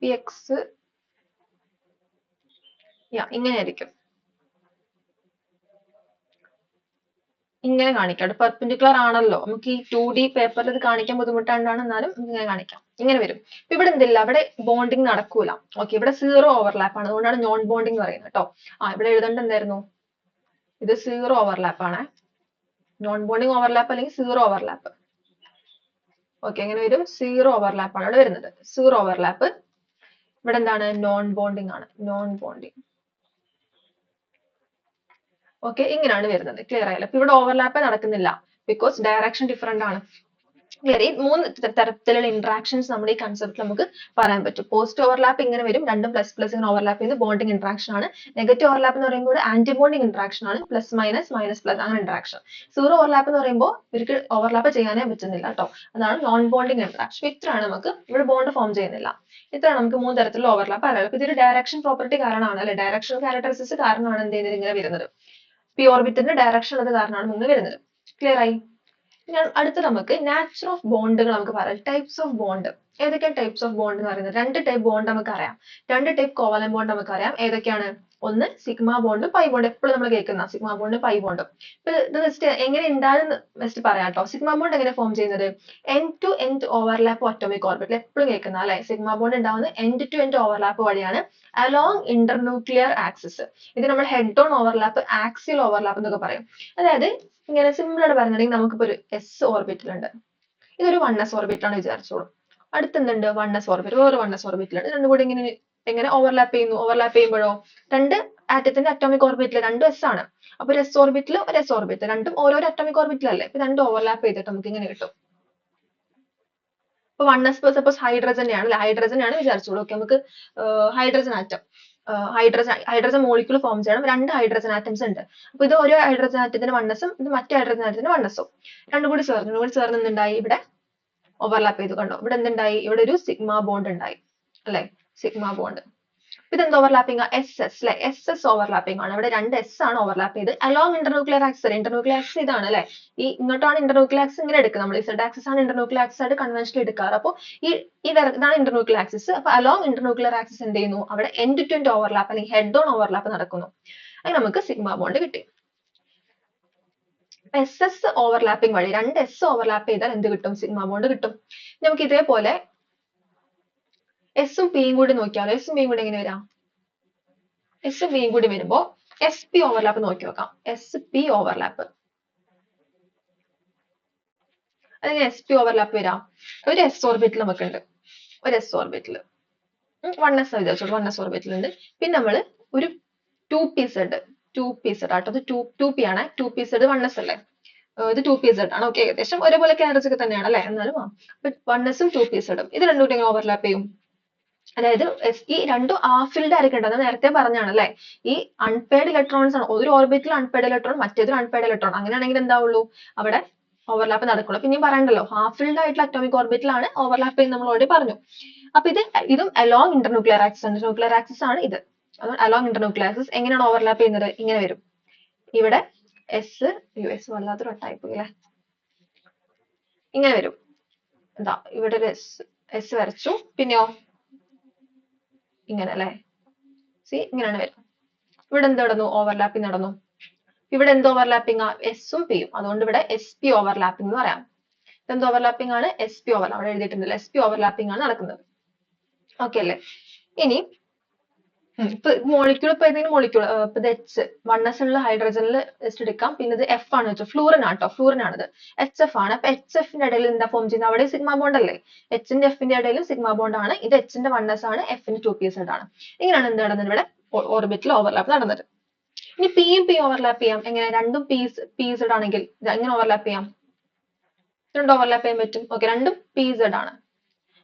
പി എക്സ് ഇങ്ങനെ ആയിരിക്കും, ഇങ്ങനെ കാണിക്കാം. പെർപെൻഡിക്കുലർ ആണല്ലോ, നമുക്ക് ഈ 2D പേപ്പറിൽ ഇത് കാണിക്കാൻ ബുദ്ധിമുട്ടാണ്ടാണ്, എന്നാലും ഇങ്ങനെ കാണിക്കാം. ഇങ്ങനെ വരും. ഇവിടെ എന്തില്ല, അവിടെ ബോണ്ടിങ് നടക്കൂല. ഓക്കെ, ഇവിടെ സീറോ ഓവർലാപ്പ് ആണ്. അതുകൊണ്ടാണ് നോൺ ബോണ്ടിങ് പറയുന്നത് കേട്ടോ. ഇവിടെ എഴുതേണ്ട എന്തായിരുന്നു? ഇത് സീറോ ഓവർലാപ്പ് ആണ്. നോൺ ബോണ്ടിങ് ഓവർലാപ്പ് അല്ലെങ്കിൽ സീറോ ഓവർലാപ്പ്. ഓക്കെ, എങ്ങനെ വരും? സീറോ ഓവർലാപ്പ് ആണ് ഇവിടെ വരുന്നത്. Zero overlap. ഇവിടെ എന്താണ്? നോൺ ബോണ്ടിങ് ആണ്, നോൺ ബോണ്ടിങ്. ഓക്കെ, ഇങ്ങനെയാണ് വരുന്നത്. ക്ലിയർ ആയല്ലോ? അപ്പൊ ഇവിടെ ഓവർലാപ്പ് നടക്കുന്നില്ല, ബിക്കോസ് ഡയറക്ഷൻ ഡിഫറെന്റ് ആണ്. ക്ലിയർ? ഈ മൂന്ന് തരത്തിലുള്ള ഇന്ററാക്ഷൻസ് നമ്മൾ ഈ കൺസെപ്റ്റ് നമുക്ക് പറയാൻ പറ്റും. പോസിറ്റീവ് ഓവർലാപ്പ് ഇങ്ങനെ വരും, രണ്ടും പ്ലസ് പ്ലസ് ഇങ്ങനെ ഓവർലാപ്പ് ചെയ്യുന്നത് ബോണ്ടിങ് ഇന്ററാക്ഷൻ ആണ്. നെഗറ്റീവ് ഓവർലാപ്പ് എന്ന് പറയുമ്പോൾ ആന്റി ബോണ്ടിങ് ഇന്ററാക്ഷൻ ആണ്, പ്ലസ് മൈനസ് മൈനസ് പ്ലസ് അങ്ങനെ ഇന്ററാക്ഷൻ. സീറോ ഓവർലാപ്പ് എന്ന് പറയുമ്പോൾ ഇവർക്ക് ഓവർലാപ്പ് ചെയ്യാനേ പറ്റുന്നില്ല കേട്ടോ. അതാണ് നോൺ ബോണ്ടിങ് ഇന്ററാക്ഷൻ. ഇത്രയാണ് നമുക്ക് ഇവിടെ ബോണ്ട് ഫോം ചെയ്യുന്നില്ല. ഇത്രയാണ് നമുക്ക് മൂന്ന് തരത്തിലുള്ള ഓവർലാപ്പ് അറിയാം. ഇതൊരു ഡയറക്ഷൻ പ്രോപ്പർട്ടി കാരണമാണ് അല്ലെ, ഡയറക്ഷൻ ക്യാരക്ടറിസ്റ്റിക്സ് കാരണമാണ് എന്ത് ചെയ്യുന്നത് ഇങ്ങനെ വരുന്നത്. പി ഓർബിറ്റിന്റെ ഡയറക്ഷൻ ഉള്ളത് കാരണമാണ് ഇങ്ങനെ വരുന്നത്. ക്ലിയർ ആയി? അടുത്ത നമുക്ക് നാച്ചർ ഓഫ് ബോണ്ടുകൾ നമുക്ക് പറയാം. Types of bond. ഏതൊക്കെയാണ് ടൈപ്സ് ഓഫ് ബോണ്ട് എന്ന് പറയുന്നത്? രണ്ട് ടൈപ്പ് ബോണ്ട് നമുക്ക് അറിയാം. രണ്ട് ടൈപ്പ് കോവലന്റ് ബോണ്ട് നമുക്ക് അറിയാം. ഏതൊക്കെയാണ്? ഒന്ന് സിഗ്മ ബോണ്ടും പൈ ബോണ്ട്. എപ്പോഴും നമ്മൾ കേൾക്കുന്ന സിഗ്മ ബോണ്ടും പൈ ബോണ്ടും. ഇപ്പൊ ഇത് ജസ്റ്റ് എങ്ങനെ ഉണ്ടാകുന്ന ജസ്റ്റ് പറയാം കേട്ടോ. സിഗ്മ ബോണ്ട് എങ്ങനെ ഫോം ചെയ്യുന്നത്? End to end overlap atomic ഓർബിറ്റിൽ എപ്പോഴും കേൾക്കുന്ന അല്ലെ. സിഗ്മ ബോണ്ട് ഉണ്ടാവുന്നത് എൻഡ് ടു എൻഡ് ഓവർലാപ്പ് വഴിയാണ് അലോങ് ഇന്റർന്യൂക്ലിയർ ആക്സിസ്. ഇത് നമ്മൾ head on overlap, axial overlap എന്നൊക്കെ പറയും. അതായത് ഇങ്ങനെ സിമ്പിൾ ആയിട്ട് പറയുന്നുണ്ടെങ്കിൽ നമുക്കിപ്പോ ഒരു എസ് ഓർബിറ്റൽ ഉണ്ട്. ഇതൊരു 1s ഓർബിറ്റൽ ആണ് വിചാരിച്ചോളൂ. അടുത്തെന്തുണ്ട്? 1s ഓർബിറ്റൽ, വേറെ 1s ഓർബിറ്റൽ ഉണ്ട്. രണ്ടും കൂടി എങ്ങനെ ഓവർലാപ്പ് ചെയ്യുന്നു? ഓവർലാപ്പ് ചെയ്യുമ്പോഴോ രണ്ട് ആറ്റത്തിന്റെ അറ്റോമിക് ഓർബിറ്റൽ രണ്ടും എസ് ആണ്. അപ്പൊ ഒരു എസ് ഓർബിറ്റൽ, ഒരു എസ് ഓർബിറ്റൽ, രണ്ടും ഓരോരോ അറ്റോമിക് ഓർബിറ്റൽ അല്ലേ. ഇപ്പൊ രണ്ടും ഓവർലാപ്പ് ചെയ്തിട്ട് നമുക്ക് ഇങ്ങനെ കിട്ടും. ഇപ്പൊ 1s സപ്പോസ് ഹൈഡ്രജൻ ആണ്, ഹൈഡ്രജൻ ആണ് വിചാരിച്ചോളൂ. ഓക്കെ, നമുക്ക് hydrogen atom, hydrogen molecule form ചെയ്യണം. രണ്ട് ഹൈഡ്രജൻ ആറ്റംസ് ഉണ്ട്. അപ്പൊ ഇത് ഒരു ഹൈഡ്രജൻ ആറ്റത്തിന് 1s ഉം ഇത് മറ്റേ ഹൈഡ്രജൻ ആറ്റത്തിന് 1s ഉം രണ്ടും കൂടി ചേർന്ന് എന്തുണ്ടായി? ഇവിടെ ഓവർലാപ്പ് ചെയ്തു. കണ്ടോ? ഇവിടെ എന്തുണ്ടായി? ഇവിടെ ഒരു സിഗ്മ ബോണ്ട് ഉണ്ടായി അല്ലെ, സിഗ്മ ബോണ്ട്. ഇതെന്ത് ഓവർലാപ്പിംഗ്? എസ് എസ് അല്ലെ, എസ് എസ് ഓവർലാപ്പിംഗ് ആണ്. ഇവിടെ രണ്ട് എസ് ആണ് ഓവർലാപ്പ് ചെയ്ത് along internuclear axis. Internuclear axis ഇതാണ് അല്ലെ. ഈ ഇങ്ങോട്ടാണ് ഇന്റർന്യൂക്ലിയർ ആക്സിസ് ഇങ്ങനെ എടുക്കുക. നമ്മൾ Z ആക്സിസ് ആണ് ഇന്റർന്യൂക്ലിയർ ആക്സിസ് ആയിട്ട് കൺവെൻഷനിൽ എടുക്കാറ്. അപ്പോൾ ഇതാണ് ഇന്റർന്യൂക്ലിയർ ആക്സിസ്. അപ്പൊ അലോങ് ഇന്റർന്യൂക്ലിയർ ആക്സിസ് എന്ത് ചെയ്യുന്നു? അവിടെ എൻഡ് ടു എൻഡ് ഓവർലാപ്പ് അല്ലെങ്കിൽ ഹെഡ് ഓൺ ഓവർലാപ്പ് നടക്കുന്നു. അത് നമുക്ക് സിഗ്മ ബോണ്ട് കിട്ടി. എസ് എസ് ഓവർലാപ്പിംഗ് വഴി രണ്ട് എസ് ഓവർലാപ്പ് ചെയ്താൽ എന്ത് കിട്ടും? സിഗ്മ ബോണ്ട് കിട്ടും. നമുക്ക് ഇതേപോലെ എസും പിയും കൂടി നോക്കിയാലോ. എസും പിയും കൂടി എങ്ങനെ വരാം? എസും പിയും കൂടി വരുമ്പോ എസ് പി ഓവർലാപ്പ് നോക്കി നോക്കാം. എസ് പി ഓവർലാപ്പ്, അതെങ്ങനെ എസ് പി ഓവർലാപ്പ് വരാം? ഒരു എസ് ഓർബിറ്റൽ നമുക്കുണ്ട്, ഒരു S orbital 1s വിചാരിച്ചോളൂ. 1s orbital ഉണ്ട്. പിന്നെ നമ്മൾ ഒരു 2p z 2pz ആട്ടോ. ഇത് 2p ആണ്. 2pz 1s അല്ലേ? ഇത് 2pz ആണ്. ഓക്കെ, ഏകദേശം ഒരേപോലെ ക്യാരേജ് ഒക്കെ തന്നെയാണ് അല്ലേ? എന്നാലും 1s ഉം 2pz ഉം ഇത് രണ്ടും കൂടി ഓവർലാപ്പ് ചെയ്യും. അതായത് ഈ രണ്ടും ഹാഫിൽഡ് ആയിരിക്കും. അത് നേരത്തെ പറഞ്ഞാണ് അല്ലേ? ഈ അൺപെയർഡ് ഇലക്ട്രോൺസ് ആണ്. ഒരു ഓർബിറ്റിൽ അൺപെയർഡ് ഇലക്ട്രോൺ, മറ്റേതൊരു അൺപെയർഡ് ഇലക്ട്രോൺ. അങ്ങനെയാണെങ്കിൽ എന്താവുള്ളൂ? അവിടെ ഓവർലാപ്പ് നടക്കുള്ളൂ. പിന്നെയും പറയണ്ടല്ലോ, ഹാഫ് ഫിൽഡ് ആയിട്ടുള്ള അറ്റോമിക് ഓർബിറ്റിലാണ് ഓവർലാപ്പ് ചെയ്യുന്നത് നമ്മൾ ഓൾറെഡി പറഞ്ഞു. അപ്പൊ ഇതും അലോങ് ഇന്റർന്യൂക്ലിയർ ആക്സിസ് ആണ്. ന്യൂക്ലിയർ ആക്സിസ് ആണ് ഇത്. അലോങ് ഇന്റർന്യൂക്ലിയർ ആക്സിസ് എങ്ങനെയാണ് ഓവർലാപ്പ് ചെയ്യുന്നത്? ഇങ്ങനെ വരും. ഇവിടെ എസ് വല്ലാത്തൊരു വട്ടായിപ്പോ അല്ലേ? ഇങ്ങനെ വരും. എന്താ ഇവിടെ ഒരു എസ് വരച്ചു. പിന്നെയോ ഇങ്ങനെ അല്ലേ? സി ഇങ്ങനെയാണ് വരും. ഇവിടെ എന്ത് നടന്നു? ഓവർലാപ്പിംഗ് നടന്നു. ഇവിടെ എന്ത് ഓവർലാപ്പിംഗ്? എസും പിയും. അതുകൊണ്ട് ഇവിടെ എസ് പി ഓവർലാപ്പിംഗ് എന്ന് പറയാം. എന്ത് ഓവർലാപ്പിംഗ് ആണ്? S P over. അവിടെ എഴുതിയിട്ടുണ്ടല്ലോ, എസ് പി ഓവർലാപ്പിംഗ് ആണ് നടക്കുന്നത്. ഓക്കെ അല്ലേ? ഇനി ഇപ്പൊ മോളിക്യൂൾ, ഇപ്പൊ ഏതെങ്കിലും മോളിക്യൂൾ, ഇപ്പൊ ഇത് എച്ച് 1s ഉള്ള ഹൈഡ്രജനിൽ ജസ്റ്റ് എടുക്കാം. പിന്നെ ഇത് എഫ് ആണ് വെച്ചാൽ ഫ്ലൂറിൻ ആട്ടോ, ഫ്ലൂറിൻ ആണിത്. എച്ച് എഫ് ആണ്. അപ്പൊ എച്ച് എഫിന്റെ ഇടയിൽ എന്താ ഫോം ചെയ്യുന്നത്? അവിടെ സിഗ്മ ബോണ്ട് അല്ലേ? എച്ചിന്റെ എഫിന്റെ ഇടയിൽ സിഗ്മ ബോണ്ട് ആണ്. ഇത് എച്ചിന്റെ 1s ആണ്, എഫിന്റെ 2pz ആണ്. ഇങ്ങനെയാണ് എന്ത് നടന്നത്? ഇവിടെ ഓർബിറ്റിൽ ഓവർലാപ്പ് നടന്നത്. ഇനി പിയും പി ഓവർലാപ്പ് ചെയ്യാം. എങ്ങനെ? രണ്ടും pz ആണെങ്കിൽ എങ്ങനെ ഓവർലാപ്പ് ചെയ്യാം? രണ്ടും ഓവർലാപ്പ് ചെയ്യാൻ പറ്റും. ഓക്കെ, രണ്ടും pz ആണ്.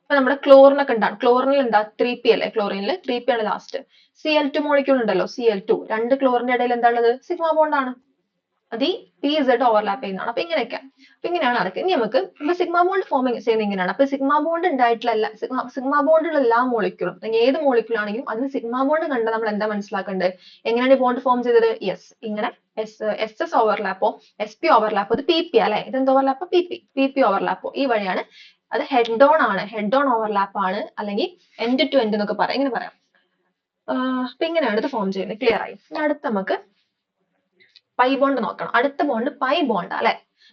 അപ്പൊ നമ്മുടെ ക്ലോറിനൊക്കെ ഉണ്ടാകും. ക്ലോറിനിൽ എന്താ? 3p അല്ലേ? ക്ലോറിനിൽ 3p ആണ് ലാസ്റ്റ്. Cl2 മോളിക്യൂൾ ഉണ്ടല്ലോ, Cl2. രണ്ട് ക്ലോറിന്റെ ഇടയിൽ എന്താ ഉള്ളത്? സിഗ്മ ബോണ്ട് ആണ്. അത് ഈ pz ഓവർലാപ്പ് ചെയ്യുന്നതാണ്. അപ്പൊ ഇങ്ങനെയൊക്കെ. അപ്പൊ ഇങ്ങനെയാണ് നടക്കുക. ഇനി നമുക്ക് ഇപ്പൊ സിഗ്മ ബോണ്ട് ഫോം ചെയ്യുന്നത് ഇങ്ങനെയാണ്. അപ്പൊ സിഗ്മ ബോണ്ട് ഉണ്ടായിട്ടുള്ള സിഗ്മ ബോണ്ടുള്ള എല്ലാ മോളിക്യൂളും, അല്ലെങ്കിൽ ഏത് മോളിക്യൂൾ ആണെങ്കിലും അതിന് സിഗ്മ ബോണ്ട് കണ്ടാൽ നമ്മൾ എന്താ മനസ്സിലാക്കേണ്ടത്? എങ്ങനെയാണ് ഈ ബോണ്ട് ഫോം ചെയ്തത്? യെസ്, ഇങ്ങനെ എസ് എസ് ഓവർലാപ്പോ എസ് പി ഓവർലാപ്പോ. ഇത് പി പി അല്ലെ? ഇതെന്ത് ഓവർലാപ്പോ? P P ഓവർലാപ്പോ. ഈ വഴിയാണ്. അത് ഹെഡ് ഓൺ ആണ്, ഹെഡ് ഓൺ ഓവർലാപ്പ് ആണ്, അല്ലെങ്കിൽ എൻഡ് ടു എൻഡ് എന്നൊക്കെ പറയാം. ഇങ്ങനെ പറയാം. അപ്പൊ ഇങ്ങനെയാണ് ഇത് ഫോം ചെയ്യുന്നത്. ക്ലിയർ ആയി? അടുത്ത നമുക്ക് പൈ ബോണ്ട് നോക്കണം. അടുത്ത ബോണ്ട് പൈ ബോണ്ട് അല്ലെ?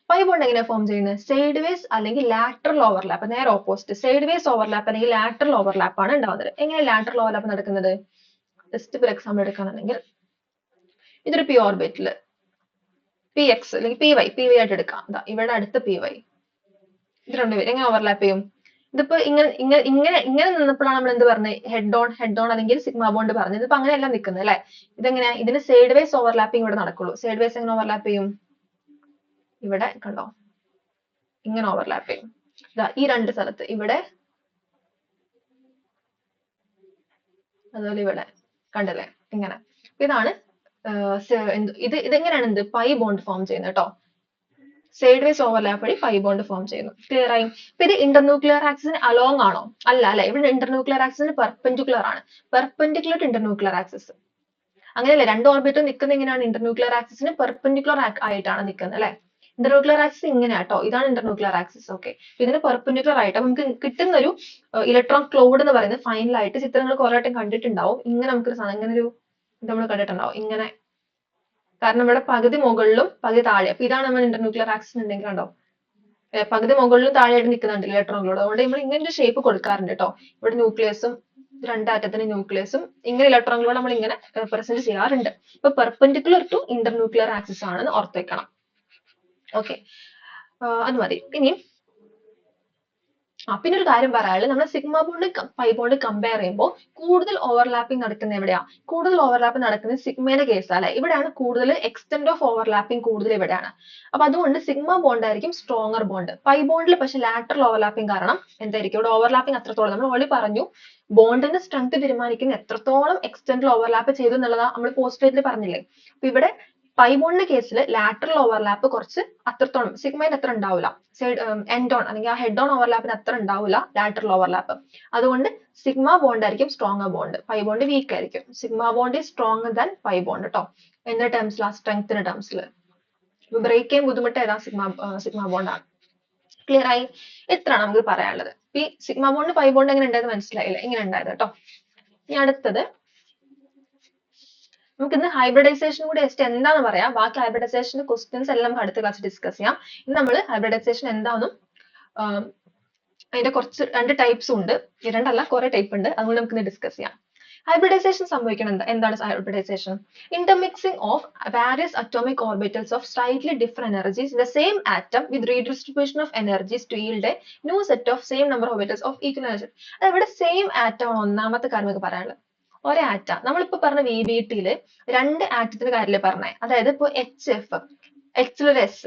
പൈ ബോണ്ട് എങ്ങനെയാ ഫോം ചെയ്യുന്നത്? സൈഡ് വേസ് അല്ലെങ്കിൽ ലാറ്ററൽ ഓവർലാപ്പ്. നേരെ ഓപ്പോസിറ്റ്. സൈഡ് വേസ് ഓവർലാപ്പ് അല്ലെങ്കിൽ ലാറ്ററൽ ഓവർലാപ്പ് ആണ് ഉണ്ടാവുന്നത്. എങ്ങനെ ലാറ്ററൽ ഓവർലാപ്പ് നടക്കുന്നത്? ജസ്റ്റ് ഫോർ എക്സാമ്പിൾ എടുക്കുകയാണെങ്കിൽ ഇതൊരു പി ഓർബിറ്റില് പി എക്സ് അല്ലെങ്കിൽ പി വൈ ആയിട്ട് എടുക്കാം. ഇവിടെ അടുത്ത പി വൈ. ഇത് രണ്ടുപേരും എങ്ങനെ ഓവർലാപ്പ് ചെയ്യും? ഇതിപ്പോ ഇങ്ങനെ നിന്നപ്പോഴാണ് നമ്മൾ എന്ത് പറഞ്ഞത്? ഹെഡ് ഓൺ അല്ലെങ്കിൽ സിഗ്മ ബോണ്ട് പറഞ്ഞത്. ഇതിപ്പോ അങ്ങനെയല്ല നിൽക്കുന്നത് അല്ലെ? ഇതെങ്ങനെയാ? ഇതിന് സൈഡ് വേസ് ഓവർലാപ്പിംഗ് ഇവിടെ നടക്കുള്ളൂ. സൈഡ് വേസ് എങ്ങനെ ഓവർലാപ്പ് ചെയ്യും? ഇവിടെ കണ്ടോ, ഇങ്ങനെ ഓവർലാപ്പ് ചെയ്യും. ഈ രണ്ട് സ്ഥലത്ത്, ഇവിടെ അതുപോലെ ഇവിടെ, കണ്ടല്ലേ? ഇങ്ങനെ. ഇതാണ് ഇതെങ്ങനെയാണ് എന്ത് പൈ ബോണ്ട് ഫോം ചെയ്യുന്നത് കേട്ടോ. സൈഡ് വേസ് ഓവർലാപ്പ് വഴി പൈ ബോണ്ട് ഫോം ചെയ്യുന്നു. ക്ലിയർ ആയി? ഇപ്പൊ ഇത് ഇന്റർന്യൂക്ലിയർ ആക്സിസിന് അലോങ് ആണോ? അല്ല അല്ലെ? ഇവിടെ ഇന്റർന്യൂക്ലിയർ ആക്സിസിന് പെർപെൻഡിക്കുലർ ആണ്. Perpendicular to internuclear axis. അങ്ങനെയല്ലേ? രണ്ട് ഓർബിറ്റ് നിൽക്കുന്ന എങ്ങനെയാണ്? ഇന്റർന്യൂക്ലിയർ ആക്സിസിന് പെർപെൻഡിക്കുലർ ആയിട്ടാണ് നിൽക്കുന്നത് അല്ലെ? ഇന്റർന്യൂക്ലിയർ ആക്സിസ് ഇങ്ങനെ കേട്ടോ. ഇതാണ് ഇന്റർന്യൂക്ലിയർ ആക്സിസ്. ഓക്കെ, ഇതിന് പെർപെൻഡിക്കുലർ ആയിട്ട് നമുക്ക് കിട്ടുന്ന ഒരു ഇലക്ട്രോൺ ക്ലൗഡ് എന്ന് പറയുന്നത് ഫൈനൽ ആയിട്ട് ചിത്രങ്ങൾ കുറെ വട്ടം കണ്ടിട്ടുണ്ടാവും. ഇങ്ങനെ നമുക്കൊരു സാധനം, ഇങ്ങനെ ഒരു നമ്മൾ കണ്ടിട്ടുണ്ടാവും ഇങ്ങനെ. കാരണം ഇവിടെ പകുതി മുകളിലും പകുതി താഴെ. അപ്പൊ ഇതാണ് നമ്മൾ ഇന്റർന്യൂക്ലിയർ ആക്സിസ് ഉണ്ടെങ്കിൽ കണ്ടോ, പകുതി മുകളിലും താഴെയായിട്ട് നിൽക്കുന്നുണ്ട് ഇലക്ട്രോണുകളോട്. അതുകൊണ്ട് നമ്മൾ ഇങ്ങനെ ഒരു ഷേപ്പ് കൊടുക്കാറുണ്ട് കേട്ടോ. ഇവിടെ ന്യൂക്ലിയസും രണ്ട് ആറ്റത്തിന് ന്യൂക്ലിയസും ഇങ്ങനെ ഇലക്ട്രോണുകളോട് നമ്മൾ ഇങ്ങനെ പ്രസന്റ് ചെയ്യാറുണ്ട്. ഇപ്പൊ പെർപെൻഡിക്കുലർ ടു ഇന്റർന്യൂക്ലിയർ ആക്സിസ് ആണെന്ന് ഓർത്ത് വെക്കണം. ഓക്കെ, അത് മതി. ഇനി പിന്നെ ഒരു കാര്യം പറയാനുള്ളത്, നമ്മൾ sigma bond pi bond compare ചെയ്യുമ്പോൾ കൂടുതൽ ഓവർലാപ്പിംഗ് നടക്കുന്നത് എവിടെയാ? കൂടുതൽ ഓവർലാപ്പ് നടക്കുന്നത് സിഗ്മയുടെ കേസാണ് അല്ലെ? ഇവിടെയാണ് കൂടുതൽ എക്സ്റ്റെന്റ് ഓഫ് ഓവർലാപ്പിംഗ് കൂടുതൽ ഇവിടെയാണ്. അപ്പൊ അതുകൊണ്ട് സിഗ്മ ബോണ്ട് ആയിരിക്കും സ്ട്രോങ്ങർ ബോണ്ട്. പൈ ബോണ്ടിൽ പക്ഷെ ലാറ്ററൽ ഓവർലാപ്പിംഗ് കാരണം എന്തായിരിക്കും? ഇവിടെ ഓവർലാപ്പിംഗ് അത്രത്തോളം നമ്മൾ ഓൾറെഡി പറഞ്ഞു. ബോണ്ടിന്റെ സ്ട്രെങ്ത് തീരുമാനിക്കുന്ന എത്രത്തോളം എക്സ്റ്റെന്റിൽ ഓവർലാപ്പ് ചെയ്തു എന്നുള്ളതാ നമ്മൾ പോസ്റ്റ്വേറ്റിൽ പറഞ്ഞില്ലേ? അപ്പൊ ഇവിടെ പൈ ബോണ്ടിന്റെ കേസിൽ ലാറ്ററൽ ഓവർലാപ്പ് കുറച്ച് അത്രത്തോളം സിഗ്മയിൽ അത്ര ഉണ്ടാവില്ല. എൻഡ് ഓൺ അല്ലെങ്കിൽ ആ ഹെഡ് ഓൺ ഓവർലാപ്പിന് അത്ര ഉണ്ടാവില്ല ലാറ്ററൽ ഓവർലാപ്പ്. അതുകൊണ്ട് സിഗ്മ ബോണ്ട് ആയിരിക്കും stronger bond, pi bond weak ആയിരിക്കും. Sigma bond is stronger than pi bond കേട്ടോ. എന്ന ടേംസിൽ, ആ സ്ട്രെങ്ത്തിന്റെ ടേംസിൽ. ബ്രേക്ക് ചെയ്യാൻ ബുദ്ധിമുട്ട് ഏതാ? സിഗ്മ ബോണ്ട് ആണ്. ക്ലിയർ ആയി? ഇത്രയാണ് നമുക്ക് പറയാനുള്ളത്. ഈ സിഗ്മ ബോണ്ട് പൈ ബോണ്ട് എങ്ങനെ ഉണ്ടായത് മനസ്സിലായില്ലേ? ഇങ്ങനെ ഉണ്ടായത് കേട്ടോ. ഇനി അടുത്തത് നമുക്ക് ഇന്ന് ഹൈബ്രിഡൈസേഷൻ കൂടി ജസ്റ്റ് എന്താന്ന് പറയാം. ബാക്കി ഹൈബ്രിഡൈസേഷന്റെ ക്വസ്റ്റ്യൻസ് എല്ലാം നമുക്ക് അടുത്ത ക്ലാസ്സിൽ ഡിസ്കസ് ചെയ്യാം. ഇന്ന് നമ്മൾ ഹൈബ്രിഡൈസേഷൻ എന്താണെന്നും അതിന്റെ കുറച്ച് രണ്ട് ടൈപ്സും ഉണ്ട്. രണ്ടല്ല, കുറെ ടൈപ്പ് ഉണ്ട്. അതുകൊണ്ട് നമുക്ക് ഇന്ന് ഡിസ്കസ് ചെയ്യാം. ഹൈബ്രിഡൈസേഷൻ സംഭവിക്കുന്നത് എന്താണ്? Hybridisation intermixing of various atomic orbitals of slightly different energies in the same atom with redistribution of energies to yield a new set of same number of orbitals of equal energy. ഇവിടെ same atom ആണ് ഒന്നാമത്തെ കാര്യം നമുക്ക് പറയാനുള്ളത്. ഒരേ ആറ്റ നമ്മളിപ്പോ പറഞ്ഞ VBT രണ്ട് ആറ്റത്തിന്റെ കാര്യമല്ലേ പറഞ്ഞേ. അതായത് ഇപ്പൊ HF Hലൊരു S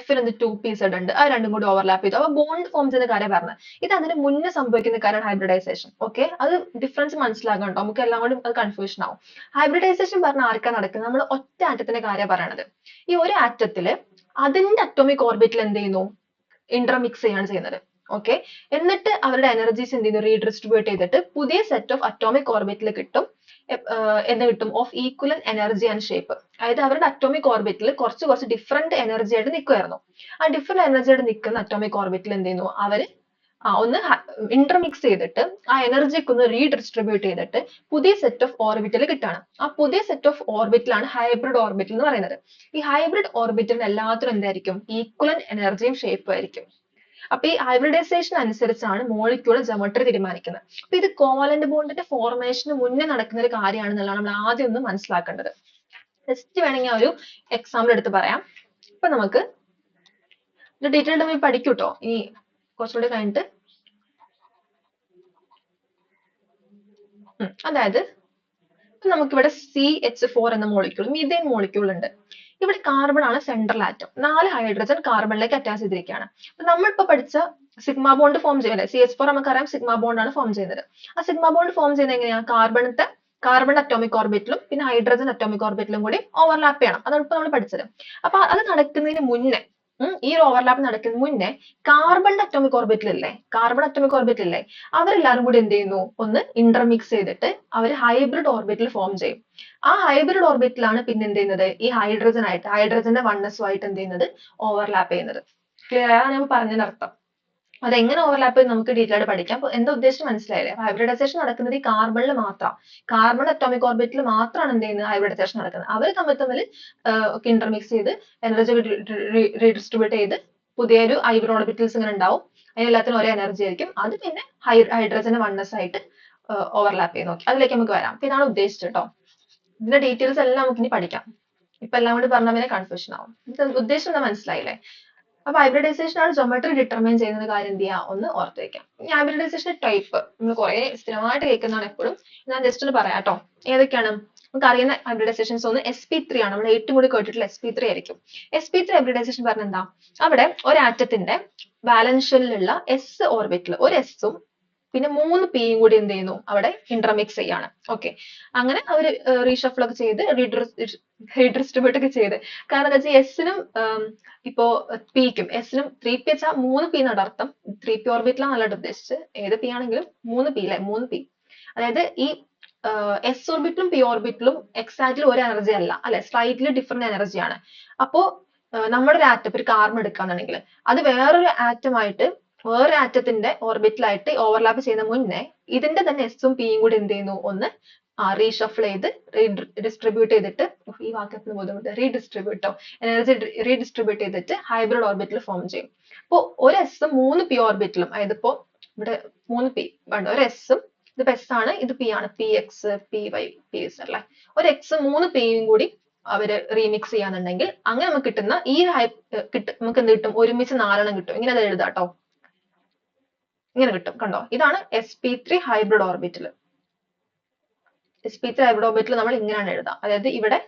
Fൽ എന്ത് 2p-Z ഉണ്ട്. അത് രണ്ടും കൂടി ഓവർലാപ്പ് ചെയ്തു. അപ്പൊ ബോണ്ട് ഫോം ചെയ്യുന്ന കാര്യം പറഞ്ഞത്. ഇത് അതിന് മുന്നേ സംഭവിക്കുന്ന കാര്യമാണ് ഹൈബ്രിഡൈസേഷൻ. ഓക്കെ, അത് ഡിഫറൻസ് മനസ്സിലാക്കണം കേട്ടോ. നമുക്ക് എല്ലാം കൂടി അത് കൺഫ്യൂഷൻ ആവും. ഹൈബ്രിഡൈസേഷൻ പറഞ്ഞാൽ ആർക്കാണ് നടക്കുന്നത്? നമ്മൾ ഒറ്റ ആറ്റത്തിന്റെ കാര്യം പറയണത്. ഈ ഒരു ആറ്റത്തില് അതിന്റെ അറ്റോമിക് ഓർബിറ്റിൽ എന്ത് ചെയ്യുന്നു? ഇന്റർമിക്സ് ചെയ്യാണ് ചെയ്യുന്നത്. ഓക്കെ, എന്നിട്ട് അവരുടെ എനർജീസ് എന്ത് ചെയ്യുന്നു? റീഡിസ്ട്രിബ്യൂട്ട് ചെയ്തിട്ട് പുതിയ സെറ്റ് ഓഫ് അറ്റോമിക് ഓർബിറ്റിൽ കിട്ടും. എന്ത് കിട്ടും? Of equal energy and shape. അതായത് അവരുടെ അറ്റോമിക് ഓർബിറ്റിൽ കുറച്ച് ഡിഫറെന്റ് എനർജി ആയിട്ട് നിൽക്കുമായിരുന്നു. ആ ഡിഫറെന്റ് എനർജി ആയിട്ട് നിൽക്കുന്ന അറ്റോമിക് ഓർബിറ്റിൽ എന്ത് ചെയ്യുന്നു? അവര് ഒന്ന് ഇന്റർമിക്സ് ചെയ്തിട്ട് ആ എനർജിക്ക് ഒന്ന് റീഡിസ്ട്രിബ്യൂട്ട് ചെയ്തിട്ട് പുതിയ സെറ്റ് ഓഫ് ഓർബിറ്റൽ കിട്ടാണ്. ആ പുതിയ സെറ്റ് ഓഫ് ഓർബിറ്റിലാണ് ഹൈബ്രിഡ് ഓർബിറ്റൽ എന്ന് പറയുന്നത്. ഈ ഹൈബ്രിഡ് ഓർബിറ്റലിന് എല്ലാത്തിനും എന്തായിരിക്കും? ഈക്വലന്റ് എനർജിയും ഷേപ്പും ആയിരിക്കും. അപ്പൊ ഈ ഹൈബ്രിഡൈസേഷൻ അനുസരിച്ചാണ് മോളിക്യൂൾ ജോമെട്രി തീരുമാനിക്കുന്നത്. അപ്പൊ ഇത് കോവലന്റ് ബോണ്ടിന്റെ ഫോർമേഷന് മുന്നേ നടക്കുന്ന ഒരു കാര്യമാണെന്നുള്ളതാണ് നമ്മൾ ആദ്യം ഒന്ന് മനസ്സിലാക്കേണ്ടത്. ജസ്റ്റ് വേണമെങ്കിൽ ഒരു എക്സാമ്പിൾ എടുത്ത് പറയാം. ഇപ്പൊ നമുക്ക് ഇത് ഡീറ്റെയിൽഡ് ആയി പഠിക്കൂട്ടോ ഇനി കുറച്ചുകൂടി കഴിഞ്ഞിട്ട്. അതായത് നമുക്കിവിടെ CH4 എന്ന മോളിക്യൂൾ, മീഥേൻ മോളിക്യൂൾ ഉണ്ട്. ഇവിടെ കാർബൺ ആണ് സെൻട്രൽ ആറ്റം. 4 ഹൈഡ്രജൻ കാർബണിലേക്ക് അറ്റാച്ച് ചെയ്തിരിക്കുകയാണ്. അപ്പൊ നമ്മളിപ്പോ പഠിച്ച സിഗ്മ ബോണ്ട് ഫോം ചെയ്യുന്നത് CH4 നമുക്കറിയാം സിഗ്മ ബോണ്ട് ആണ് ഫോം ചെയ്യുന്നത്. ആ സിഗ്മ ബോണ്ട് ഫോം ചെയ്യുന്നത് എങ്ങനെയാണ്? കാർബൺ അറ്റോമിക് ഓർബിറ്റിലും പിന്നെ ഹൈഡ്രജൻ അറ്റോമിക് ഓർബിറ്റിലും കൂടി ഓവർലാപ്പ് ചെയ്യണം. അതാണ് ഇപ്പൊ നമ്മൾ പഠിച്ചത്. അപ്പൊ അത് നടക്കുന്നതിന് മുന്നേ ഈ ഒരു ഓവർലാപ്പ് നടക്കുന്നതിന് മുന്നേ കാർബൺ അറ്റോമിക് ഓർബിറ്റിൽ ഇല്ലേ, അവരെല്ലാരും കൂടി എന്ത് ചെയ്യുന്നു? ഒന്ന് ഇന്റർമിക്സ് ചെയ്തിട്ട് അവർ ഹൈബ്രിഡ് ഓർബിറ്റിൽ ഫോം ചെയ്യും. ആ ഹൈബ്രിഡ് ഓർബിറ്റിലാണ് പിന്നെ എന്ത് ചെയ്യുന്നത്? ഈ ഹൈഡ്രജന്റെ 1s ആയിട്ട് എന്ത് ചെയ്യുന്നത്? ഓവർലാപ്പ് ചെയ്യുന്നത്. ക്ലിയർ ആയാണ് ഞാൻ പറഞ്ഞതിന്റെ അർത്ഥം. അതെങ്ങനെ ഓവർലാപ്പ് ചെയ്ത് നമുക്ക് ഡീറ്റെയിൽ പഠിക്കാം. അപ്പൊ എന്താ ഉദ്ദേശം മനസ്സിലായില്ലേ? ഹൈബ്രിഡൈസേഷൻ നടക്കുന്നത് ഈ കാർബണിൽ മാത്രം. കാർബൺ അറ്റോമിക് ഓർബിറ്റിൽ മാത്രമാണ് എന്ത് ചെയ്യുന്നത്? ഹൈബ്രിഡൈസേഷൻ നടക്കുന്നത്. അവർ തമ്മിൽ ഒക്കെ ഇന്റർമിക്സ് ചെയ്ത് എനർജി റീഡിസ്ട്രിബ്യൂട്ട് ചെയ്ത് പുതിയൊരു ഹൈബ്രിഡ് ഓർബിറ്റൽസ് ഇങ്ങനെ ഉണ്ടാവും. അതിനെല്ലാത്തിനും ഒരേ എനർജി ആയിരിക്കും. അത് പിന്നെ ഹൈഡ്രജന് 1s ആയിട്ട് ഓവർലാപ്പ് ചെയ്ത് നോക്കി. അതിലേക്ക് നമുക്ക് വരാം. അപ്പൊ ഇതാണ് ഉദ്ദേശിച്ചത് കേട്ടോ. ഇതിന്റെ ഡീറ്റെയിൽസ് എല്ലാം നമുക്ക് ഇനി പഠിക്കാം. ഇപ്പൊ എല്ലാം കൂടി പറഞ്ഞാൽ പിന്നെ കൺഫ്യൂഷൻ ആവും. ഉദ്ദേശം എന്താ മനസ്സിലായില്ലേ? അപ്പൊ ഹൈബ്രിഡൈസേഷൻ ആണ് ജോമെട്രി ഡിറ്റർമൈൻ ചെയ്യുന്ന കാര്യം എന്ത് ചെയ്യുക? ഒന്ന് ഓർത്ത് വെക്കാം. ഈ ഹൈബ്രിഡൈസേഷൻ ടൈപ്പ് നമ്മൾ കുറെ സ്ഥിരമായിട്ട് കേൾക്കുന്നതാണ് എപ്പോഴും. ഞാൻ ജസ്റ്റ് ഒന്ന് പറയാം കേട്ടോ. ഏതൊക്കെയാണ് നമുക്ക് അറിയുന്ന ഹൈബ്രിഡൈസേഷൻസ്? ഒന്ന് sp3 ആണ്. നമ്മൾ ഏറ്റവും കൂടുതൽ കേട്ടിട്ടുള്ള sp3 ആയിരിക്കും. sp3 ഹൈബ്രിഡൈസേഷൻ പറഞ്ഞ എന്താ? അവിടെ ഒരു ആറ്റത്തിന്റെ വാലൻസ് ഷെല്ലിലുള്ള s ഓർബിറ്റിൽ ഒരു s ഉം പിന്നെ 3 പിയും കൂടി എന്ത് ചെയ്യുന്നു? അവിടെ ഇന്റർമിക്സ് ചെയ്യാണ്. ഓക്കെ, അങ്ങനെ അവർ റീഷഫിൾ ഒക്കെ ചെയ്ത് റീഡിസ്ട്രിബ്യൂട്ട് ഒക്കെ ചെയ്ത്. കാരണം എന്താ വെച്ചാൽ എസിനും ഇപ്പോ പിക്കും എസിനും 3p വെച്ചാൽ 3p എന്നാണ് അർത്ഥം. 3p ഓർബിറ്റിലാണ് നല്ല ഉദ്ദേശിച്ചത്. ഏത് പി ആണെങ്കിലും 3p അല്ലെ? 3p. അതായത് ഈ എസ് ഓർബിറ്റിലും പി ഓർബിറ്റിലും എക്സാക്ട്ലി ഒരു എനർജി അല്ല അല്ലെ, സ്ലൈറ്റ്ലി ഡിഫറെന്റ് എനർജിയാണ്. അപ്പോ നമ്മുടെ ഒരു ആറ്റം ഒരു കാർബൺ എടുക്കുകയാണെന്നുണ്ടെങ്കിൽ അത് വേറൊരു ആറ്റമായിട്ട് വേറൊരു ആറ്റത്തിന്റെ ഓർബിറ്റിലായിട്ട് ഓവർലാപ്പ് ചെയ്യുന്ന മുന്നേ ഇതിന്റെ തന്നെ എസും പിയും കൂടി എന്ത് ചെയ്യുന്നു? ഒന്ന് റീഷഫിൾ ചെയ്ത് റീഡിസ്ട്രിബ്യൂട്ട് ചെയ്തിട്ട്, ഈ വാക്യത്തിന് ബുദ്ധിമുട്ട്, റീഡിസ്ട്രിബ്യൂട്ടോ എനർജി റീഡിസ്ട്രിബ്യൂട്ട് ചെയ്തിട്ട് ഹൈബ്രിഡ് ഓർബിറ്റിൽ ഫോം ചെയ്യും. അപ്പോ ഒരു എസും 3p ഓർബിറ്റിലും, അതായത് ഇപ്പോ ഇവിടെ 3p വേണ്ട, ഒരു എസും ഇത് എസ് ആണ്, ഇത് പി ആണ്, px py ps അല്ലെ, ഒരു എക്സും 3pയും കൂടി അവര് റീമിക്സ് ചെയ്യാന്നുണ്ടെങ്കിൽ അങ്ങനെ നമുക്ക് കിട്ടുന്ന ഈ നമുക്ക് എന്ത് കിട്ടും? ഒരുമിച്ച് 4 കിട്ടും. ഇങ്ങനെ അത് എഴുതാട്ടോ. ഇങ്ങനെ കിട്ടും. കണ്ടോ? ഇതാണ് sp3 ഹൈബ്രിഡ് ഓർബിറ്റിൽ. sp3 ഹൈബ്രിഡ് ഓർബിറ്റിൽ നമ്മൾ ഇങ്ങനെയാണ് എഴുതാം. അതായത് ഇവിടെ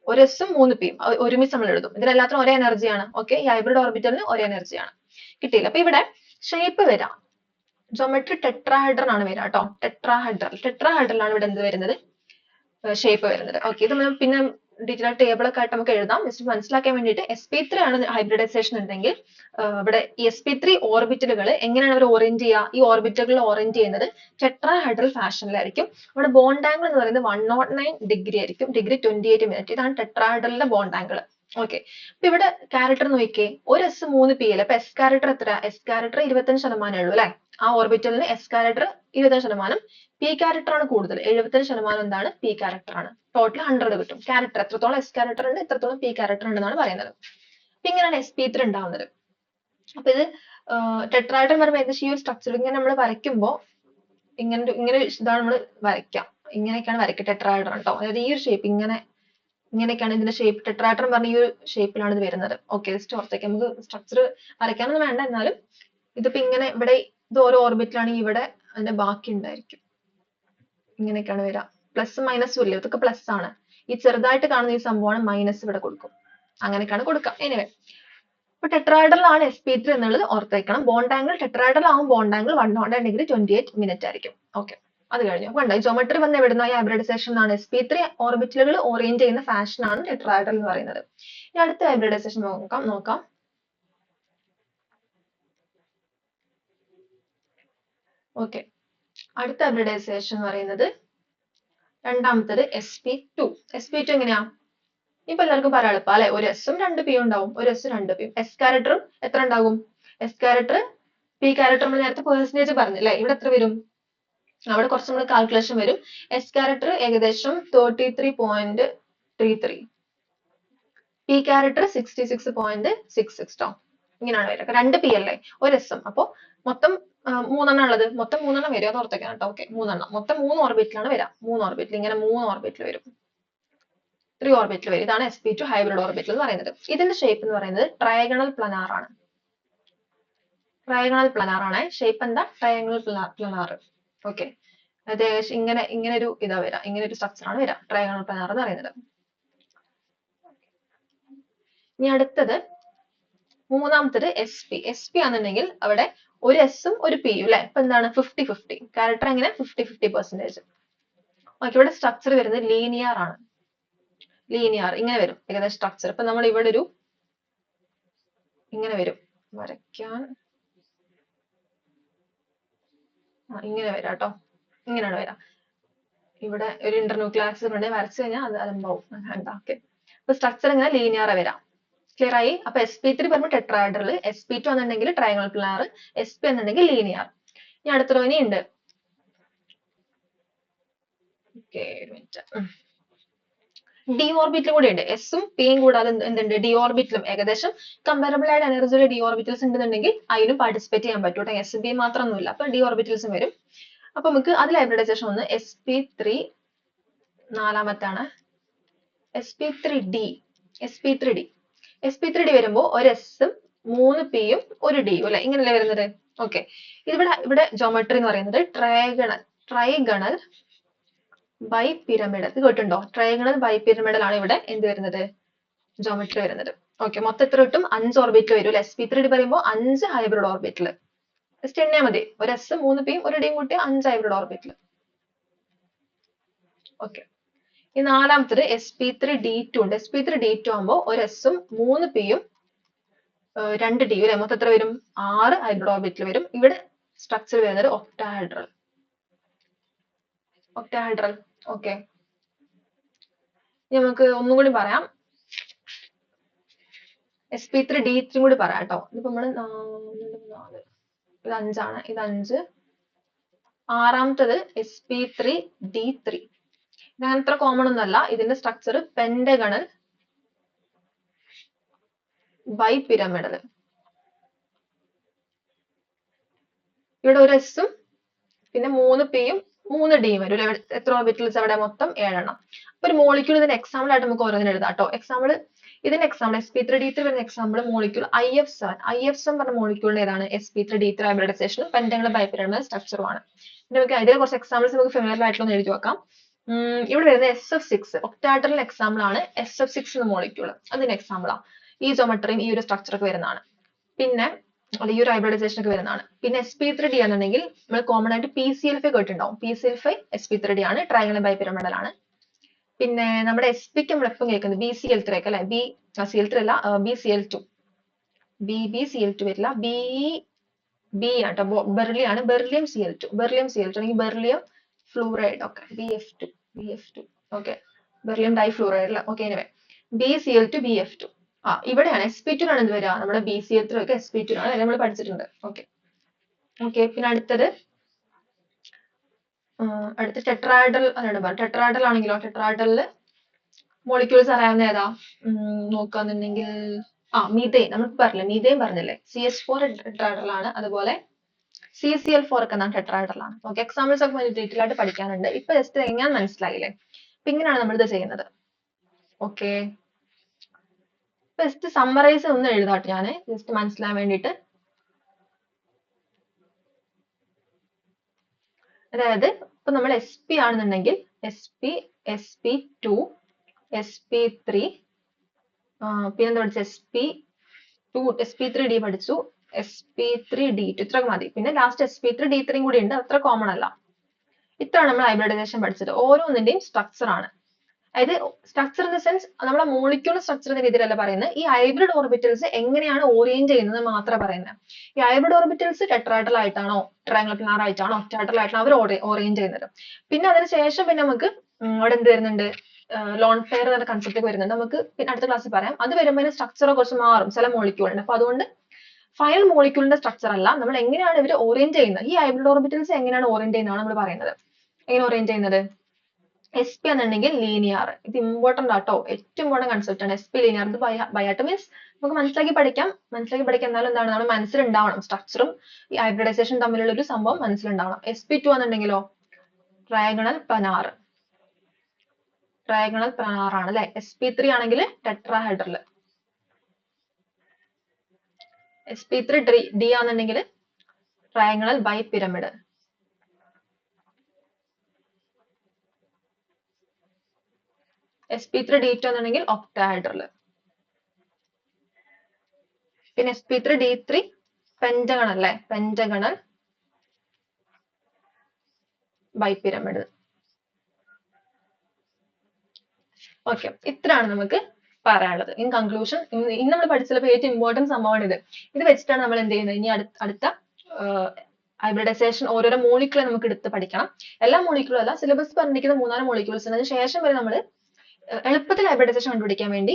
ഒരു എസും 3pയും ഒരുമിച്ച് നമ്മൾ എഴുതും. ഇതിനെല്ലാത്തിനും ഒരേ എനർജിയാണ്. ഓക്കെ, ഈ ഹൈബ്രിഡ് ഓർബിറ്റലിന് ഒരേ എനർജിയാണ്. കിട്ടിയില്ല. അപ്പൊ ഇവിടെ ഷേപ്പ് വരാം. ജോമെട്രി ടെട്രാഹൈഡ്രൺ ആണ് വരിക കേട്ടോ. ടെട്രാഹൈഡ്രലാണ് ഇവിടെ എന്ത് വരുന്നത്? ഷേപ്പ് വരുന്നത്. ഓക്കെ, ഇത് നമ്മൾ പിന്നെ ഡീറ്റെയിൽ ടേബിൾ ഒക്കെ ആയിട്ട് നമുക്ക് എഴുതാം. ജസ്റ്റ് മനസ്സിലാക്കാൻ വേണ്ടിയിട്ട് sp3 ആണ് ഹൈബ്രിഡൈസേഷൻ ഉണ്ടെങ്കിൽ ഇവിടെ ഈ sp3 ഓർബിറ്റലുകൾ എങ്ങനെയാണ് അവർ ഓറിയന്റ് ചെയ്യുക? ഈ ഓർബിറ്റലുകൾ ഓറിയന്റ് ചെയ്യുന്നത് ടെട്രാഹൈഡ്രൽ ഫാഷനിലായിരിക്കും. ഇവിടെ ബോണ്ട് ആംഗിൾ എന്ന് പറയുന്നത് 109 ഡിഗ്രി ആയിരിക്കും. Degree 28 minute. ഇതാണ് ടെട്രാഹൈഡ്രലിന്റെ ബോണ്ട് ആംഗിൾ. ഓക്കെ, അപ്പൊ ഇവിടെ ക്യാരക്ടർ നോക്കിയേ. ഒരു എസ് 3p അല്ലേ. അപ്പൊ എസ് ക്യാരക്ടർ എത്ര? എസ് ക്യാരക്ടർ 25% ഉള്ളൂ അല്ലെ. ആ ഓർബിറ്റലിന് എസ് ക്യാരക്ടർ 25%, പി ക്യാരക്ടർ ആണ് കൂടുതൽ. 75% എന്താണ്? പി ക്യാരക്ടർ ആണ്. ടോട്ടൽ 100 കിട്ടും. ക്യാരക്ടർ എത്രത്തോളം എസ് ക്യാരക്ടർ ഉണ്ട്, എത്രത്തോളം പി ക്യാരക്ടർ ഉണ്ടെന്നാണ് പറയുന്നത്. അപ്പൊ ഇങ്ങനെയാണ് sp3 ഉണ്ടാവുന്നത്. അപ്പൊ ഇത് ടെട്രാഹൈഡ്രൺ പറയുമ്പോൾ ഏകദേശം ഈ ഒരു സ്ട്രക്ചർ ഇങ്ങനെ നമ്മൾ വരയ്ക്കുമ്പോൾ ഇങ്ങനെ ഇതാണ് നമ്മൾ വരയ്ക്കാം. ഇങ്ങനെയൊക്കെയാണ് വരയ്ക്കുക ടെട്രാഹൈഡ്രൺ കേട്ടോ. അതായത് ഈ ഒരു ഷേപ്പ് ഇങ്ങനെയൊക്കെയാണ് ഇതിന്റെ ഷേപ്പ്. ടെട്രാഹൈഡ്രൺ പറഞ്ഞ ഈ ഒരു ഷേപ്പിലാണ് ഇത് വരുന്നത്. ഓക്കെ, ജസ്റ്റ് ഓർത്തേക്ക്. നമുക്ക് സ്ട്രക്ചർ വരയ്ക്കാനൊന്നും വേണ്ട. എന്നാലും ഇതിപ്പോ ഇങ്ങനെ ഇവിടെ ഇത് ഓരോ ഓർബിറ്റിലാണെങ്കിൽ ഇവിടെ അതിന്റെ ബാക്കി ഉണ്ടായിരിക്കും. ഇങ്ങനെയൊക്കെയാണ് വരിക. പ്ലസ് മൈനസും ഇല്ല, ഇതൊക്കെ പ്ലസ് ആണ്. ഈ ചെറുതായിട്ട് കാണുന്ന ഈ സംഭവമാണ് മൈനസ് ഇവിടെ കൊടുക്കും. അങ്ങനെയൊക്കെയാണ് കൊടുക്കുക. എനിവേ, അപ്പൊ ടെട്രാഹൈഡ്രൽ ആണ് sp3 എന്നുള്ളത് ഓർത്ത് വെക്കണം. ബോണ്ട് ആംഗിൾ ടെട്രാഹൈഡ്രൽ ആവും, ബോണ്ട് ആംഗിൾ 100°28' ആയിരിക്കും. ഓക്കെ, അത് കഴിഞ്ഞു. കണ്ടോ, ജോമെട്രി വന്ന് എവിടുന്ന ഹൈബ്രിഡൈസേഷൻ ആണ്. sp3 ഓർബിറ്റലുകൾ ഓറിയന്റ് ചെയ്യുന്ന ഫാഷൻ ആണ് ടെട്രാഹൈഡ്രൽ എന്ന് പറയുന്നത്. ഇനി അടുത്ത ഹൈബ്രിഡൈസേഷൻ നോക്കാം. ഓക്കെ, അടുത്ത ഹൈബ്രിഡൈസേഷൻ എന്ന് പറയുന്നത് രണ്ടാമത്തത് sp2. sp2 എങ്ങനെയാ? ഇപ്പൊ എല്ലാവർക്കും പറയാൻ എളുപ്പം അല്ലെ. ഒരു എസും രണ്ട് പിയും ഉണ്ടാവും, ഒരു എസ് രണ്ട് പിയും. എസ് ക്യാരക്ടറും എത്ര ഉണ്ടാകും? എസ് ക്യാരക്ടർ പി ക്യാരക്ടർ നമ്മൾ നേരത്തെ പെർസെന്റേജ് പറഞ്ഞില്ലേ, ഇവിടെ എത്ര വരും? അവിടെ കുറച്ച് നമ്മൾ കാൽക്കുലേഷൻ വരും. എസ് ക്യാരക്ടർ ഏകദേശം 33.33, പി ക്യാരക്ടർ 66.66 ട്ടോ. ഇങ്ങനെയാണ് വരിക. രണ്ട് പി അല്ലേ, ഒരു എസും. അപ്പൊ മൊത്തം മൂന്നെണ്ണം ഉള്ളത്, മൊത്തം മൂന്നെണ്ണം വരും, അത് ഓർത്തേക്കാം കേട്ടോ. ഓക്കെ, മൂന്നെണ്ണം, മൊത്തം 3 ഓർബിറ്റിലാണ് വരിക. 3 ഓർബിറ്റിൽ, ഇങ്ങനെ 3 ഓർബിറ്റിൽ വരും, 3 ഓർബിറ്റിൽ വരും. ഇതാണ് sp2 ഹൈബ്രിഡ് ഓർബിറ്റൽ എന്ന് പറയുന്നത്. ഇതിന്റെ ഷേപ്പ് എന്ന് പറയുന്നത് ട്രയാഗണൽ പ്ലനാർ ആണ്. ട്രയാഗണൽ പ്ലനാർ ആണ്. ഷേപ്പ് എന്താ? ട്രയാഗണൽ പ്ലനാർ. ഓക്കെ, അത് ഇങ്ങനെ ഒരു ഇതാ വരാം, ഇങ്ങനെ ഒരു സ്ട്രക്ചർ ആണ് വരാം, ട്രയാഗണൽ പ്ലനാർ എന്ന് പറയുന്നത്. ഇനി അടുത്തത് മൂന്നാമത്തത് sp ആണെന്നുണ്ടെങ്കിൽ അവിടെ ഒരു എസും ഒരു പിയും അല്ലെ. ഇപ്പൊ എന്താണ്? 50-50 ക്യാരക്ടർ എങ്ങനെ? 50-50%. ഓക്കെ, ഇവിടെ സ്ട്രക്ചർ വരുന്നത് ലീനിയർ ആണ്. ലീനിയർ ഇങ്ങനെ വരും ഏകദേശം സ്ട്രക്ചർ. ഇപ്പൊ നമ്മൾ ഇവിടെ ഒരു ഇങ്ങനെ വരും, വരയ്ക്കാൻ ഇങ്ങനെ വരാം കേട്ടോ. ഇങ്ങനെയാണ് വരാം. ഇവിടെ ഒരു ഇന്റർന്യൂക്ലിയർ ആക്സിസ് ഉണ്ടെങ്കിൽ വരച്ചു കഴിഞ്ഞാൽ അത് അലമ്പാവും. ഓക്കെ, അപ്പൊ സ്ട്രക്ചർ ഇങ്ങനെ ലീനിയർ വരാം. ക്ലിയർ ആയി? അപ്പൊ sp3 പറയുമ്പോൾ ടെട്രാഹൈഡ്രൽ, sp2 എന്നുണ്ടെങ്കിൽ ട്രയാഗണൽ പ്ലനാർ, sp എന്നുണ്ടെങ്കിൽ ലീനിയർ. ഇനി അടുത്ത ഇനി ഉണ്ട്. ഓക്കെ, ഡി ഓർബിറ്റൽ കൂടി ഉണ്ട്. എസും പിയും കൂടാതെ എന്തുണ്ട്? ഡി ഓർബിറ്റലും ഏകദേശം കമ്പാരബിൾ ആയിട്ട് എനർജിയുള്ള ഡി ഓർബിറ്റൽസ് ഉണ്ടെന്നുണ്ടെങ്കിൽ അതിനും പാർട്ടിസിപ്പേറ്റ് ചെയ്യാൻ പറ്റും കേട്ടോ. എസും പിയും മാത്രമൊന്നുമില്ല, അപ്പൊ ഡി ഓർബിറ്റൽസും വരും. അപ്പൊ നമുക്ക് അതിൽ ഹൈബ്രിഡൈസേഷൻ ഒന്ന് sp3, നാലാമത്താണ് sp3d. sp3d sp3d വരുമ്പോൾ ഒരു എസും 3 പിയും ഒരു ഡിയും അല്ലെ, ഇങ്ങനെയല്ലേ വരുന്നത്. ഓക്കെ, ഇവിടെ ജോമെട്രി എന്ന് പറയുന്നത് ട്രൈഗണൽ ബൈ പിരമിഡൽ. ഇത് കേട്ടുണ്ടോ? ട്രയാഗണൽ ബൈ പിരമിഡൽ ആണ് ഇവിടെ എന്ത് വരുന്നത്? ജോമെട്രി വരുന്നത്. ഓക്കെ, മൊത്തം എത്ര കിട്ടും? 5 ഓർബിറ്റൽ വരും. sp3d പറയുമ്പോൾ 5 ഹൈബ്രിഡ് ഓർബിറ്റൽ. ജസ്റ്റ് എണ്ണിയാൽ മതി. ഒരു എസ് 3 പിയും ഒരു ഡിയും കൂട്ടിയ 5 ഹൈബ്രിഡ് ഓർബിറ്റൽ. ഓക്കെ, ഈ നാലാമത്തത് sp3d2 ഉണ്ട്. sp3d2 ആകുമ്പോൾ ഒരു എസും 3 പിയും 2 ഡിയും അല്ലെ, മൊത്തം എത്ര വരും? 6 ഹൈബ്രിഡ് ഓർബിറ്റൽ വരും. ഇവിടെ സ്ട്രക്ചർ വരുന്നത് ഒക്ടാഹൈഡ്രൽ. ഓക്കെ, നമുക്ക് ഒന്നും കൂടി പറയാം. sp3d3 കൂടി പറയാം കേട്ടോ. ഇതിപ്പോ നമ്മള് ഇത് 5 ആണ്, ഇത് 5. ആറാമത്തത് sp3d3. ഇത് അത്ര കോമൺ ഒന്നല്ല. ഇതിന്റെ സ്ട്രക്ചർ പെന്റഗണൽ ബൈ പിരമിഡൽ. ഇവിടെ ഒരു എസും പിന്നെ 3 പിയും 3 ഡിയും വരും. എത്ര ഓർബിറ്റൽസ് അവിടെ? മൊത്തം 7 എണ്ണം. അപ്പൊ ഒരു മോളിക്യൂൾ ഇതിന്റെ എക്സാമ്പിൾ ആയിട്ട് നമുക്ക് ഓരോന്നിനും എഴുതാം കേട്ടോ. എക്സാമ്പിൾ ഇതിന്റെ എക്സാമ്പിൾ sp3d3 വരുന്ന എക്സാമ്പിൾ മോളിക്യൂൾ IF7 പറഞ്ഞ മോളിക്യൂളിന്റെ ഏതാണ്? sp3d3 ഹൈബ്രിഡൈസേഷനും പെന്റഗണൽ ബൈ പിരമിഡൽ സ്ട്രക്ചറുമാണ്. നമുക്ക് ഇതിലെ കുറച്ച് എക്സാമ്പിൾസ് നമുക്ക് ഫെമിലിയർ ആയിട്ടുള്ള എഴുതി വെക്കാം. ഇവിടെ വരുന്ന SF6 ഒക്ടാഹൈഡ്രൽ എക്സാമ്പിൾ ആണ്. SF6 എന്ന മോളിക്യൂൾ അതിന്റെ എക്സാമ്പിൾ ആണ്. ഈ ജോമെട്രിയും ഈ ഒരു സ്ട്രക്ചർ ഒക്കെ വരുന്നതാണ്. പിന്നെ ഈ ഒരു ഹൈബ്രിഡൈസേഷൻ ഒക്കെ വരുന്നതാണ്. പിന്നെ sp3d ആണെന്നുണ്ടെങ്കിൽ നമ്മൾ കോമൺ ആയിട്ട് PCl5 കേട്ടിട്ടുണ്ടാവും. PCl5 sp3d ആണ്, ട്രയാഗണൽ ബൈ പിരമിഡൽ ആണ്. പിന്നെ നമ്മുടെ sp ക്ക് നമ്മൾ എപ്പം കേൾക്കുന്നത് BCl3 ഒക്കെ അല്ലെ. BCl3 അല്ല, BCl2. BCl2 വരില്ല, B ആട്ടോ, ബെർലിയം ആണ്. ബെർലിയം Cl2 അല്ലെങ്കിൽ beryllium fluoride. Okay, BF2. Okay, beryllium difluoride. Okay, anyway BCl2 BF2. ഇവിടെയാണ് sp2 ആണ് എന്ത് വരിക? നമ്മുടെ BCl3 ഒക്കെ sp2 ആണ്, നമ്മൾ പഠിച്ചിട്ടുണ്ട്. ഓക്കെ, പിന്നെ അടുത്ത ടെട്രാഹൈഡ്രൽ ടെട്രാഹൈഡ്രൽ ആണെങ്കിലോ, ടെട്രാഹൈഡ്രലില് മോളിക്യൂൾസ് അറിയാവുന്ന ഏതാ? നോക്കാന്നുണ്ടെങ്കിൽ മീഥെയ്ൻ. നമ്മൾ പറഞ്ഞില്ലേ, മീഥെയ്ൻ പറഞ്ഞില്ലേ, CH4 ടെട്രാഹൈഡ്രൽ ആണ്. അതുപോലെ CCl4 ഒക്കെ ടെട്രാഹൈഡ്രൽ ആണ്. ഓക്കെ, എക്സാമ്പിൾസ് ഒക്കെ ഡീറ്റെയിൽ ആയിട്ട് പഠിക്കാനുണ്ട്. ഇപ്പൊ ജസ്റ്റ് എങ്ങനെ മനസ്സിലായില്ലേ? അപ്പൊ ഇങ്ങനെയാണ് നമ്മൾ ഇത് ചെയ്യുന്നത്. ഓക്കെ, ജസ്റ്റ് സമ്മറൈസ് ഒന്ന് എഴുതാട്ടെ ഞാൻ, ജസ്റ്റ് മനസ്സിലാൻ വേണ്ടിയിട്ട്. അതായത് അപ്പൊ നമ്മൾ sp ആണെന്നുണ്ടെങ്കിൽ sp sp2 sp3 പിന്നെന്താ പഠിച്ചത് sp3d പഠിച്ചു, sp3d2 ഇത്രയൊക്കെ മതി. പിന്നെ ലാസ്റ്റ് sp3d3 കൂടി ഉണ്ട്, അത്ര കോമൺ അല്ല. ഇത്രയാണ് നമ്മൾ ഹൈബ്രിഡൈസേഷൻ പഠിച്ചത്. ഓരോന്നിന്റെയും സ്ട്രക്ചർ ആണ്. അതായത് സ്ട്രക്ചർ ഇൻ ദ സെൻസ് നമ്മളെ മോളിക്യൂൾ സ്ട്രക്ചർ എന്ന രീതിയിലല്ല പറയുന്നത്, ഈ ഹൈബ്രിഡ് ഓർബിറ്റൽസ് എങ്ങനെയാണ് ഓറിയന്റ് ചെയ്യുന്നത് മാത്രമേ പറയുന്നത്. ഈ ഹൈബ്രിഡ് ഓർബിറ്റൽസ് ടെട്രാഹെഡ്രൽ ആയിട്ടാണോ ട്രയാംഗുലർ പ്ലാനർ ആയിട്ടാണോ ഒക്ടാഹെഡ്രൽ ആയിട്ടാണോ അവർ ഓറിയന്റ് ചെയ്യുന്നത്. പിന്നെ അതിന് ശേഷം പിന്നെ നമുക്ക് അവിടെ എന്ത് വരുന്നുണ്ട്, ലോൺ പെയർ എന്ന കൺസെപ്റ്റ് വരുന്നുണ്ട്. നമുക്ക് പിന്നെ അടുത്ത ക്ലാസ്സിൽ പറയാം. അത് വരുമ്പോൾ സ്ട്രക്ചർ കുറച്ച് മാറും ചില മോളിക്യൂളിന്. അപ്പൊ അതുകൊണ്ട് ഫൈനൽ മോളിക്യൂളിന്റെ സ്ട്രക്ചർ അല്ല, നമ്മൾ എങ്ങനെയാണ് ഇവർ ഓറിയന്റ് ചെയ്യുന്നത്, ഈ ഹൈബ്രിഡ് ഓർബിറ്റൽസ് എങ്ങനെയാണ് ഓറിയന്റ് ചെയ്യുന്നതാണ് നമ്മൾ പറയുന്നത്. എങ്ങനെ ഓറിയന്റ് ചെയ്യുന്നത്? sp എന്നുണ്ടെങ്കിൽ ലീനിയർ. ഇത് ഇമ്പോർട്ടന്റ് ആട്ടോ, ഏറ്റവും ഇമ്പോർട്ടന്റ് കൺസെപ്റ്റ് ആണ് sp ലീനിയർ. ഇത് ബൈഹാർട്ട് മീൻസ് നമുക്ക് മനസ്സിലാക്കി പഠിക്കാം. എന്നാലും എന്താണ് നമ്മൾ മനസ്സിലുണ്ടാവണം, സ്ട്രക്ചറും ഈ ഹൈബ്രിഡൈസേഷൻ തമ്മിലുള്ള ഒരു സംഭവം മനസ്സിലുണ്ടാവണം. sp2 എന്നുണ്ടെങ്കിലോ ട്രയാഗണൽ planar. ട്രയാഗണൽ പ്ലാനാർ ആണ് അല്ലെ. sp3 ആണെങ്കിൽ ടെട്രാഹെഡ്രൽ. sp3d ആണെന്നുണ്ടെങ്കിൽ ട്രയാഗണൽ ബൈ പിരമിഡ്. sp3d2 എന്നുണ്ടെങ്കിൽ ഒക്ടാഹെഡ്രൽ. പിന്നെ sp3d3 പെന്റഗണൽ അല്ലെ, പെന്റഗണൽ ബൈ പിരമിഡ്. ഓക്കെ, ഇത്രയാണ് നമുക്ക് പറയാനുള്ളത്. ഇൻ കൺക്ലൂഷൻ, ഇന്ന് നമ്മൾ പഠിച്ചപ്പോൾ ഏറ്റവും ഇമ്പോർട്ടന്റ് സംഭവമാണ് ഇത്. ഇത് വെച്ചിട്ടാണ് നമ്മൾ എന്ത് ചെയ്യുന്നത്, ഇനി അടുത്ത ഹൈബ്രിഡൈസേഷൻ ഓരോരോ മോളിക്യൂൾ നമുക്ക് എടുത്ത് പഠിക്കണം. എല്ലാ മോളിക്യൂളും അല്ല, സിലബസ് പറഞ്ഞിരിക്കുന്ന 3-4 മോളിക്യൂൾസ്. അതിന് ശേഷം വരെ നമ്മൾ എളുപ്പത്തിൽ ഹൈബ്രിഡൈസേഷൻ കണ്ടുപിടിക്കാൻ വേണ്ടി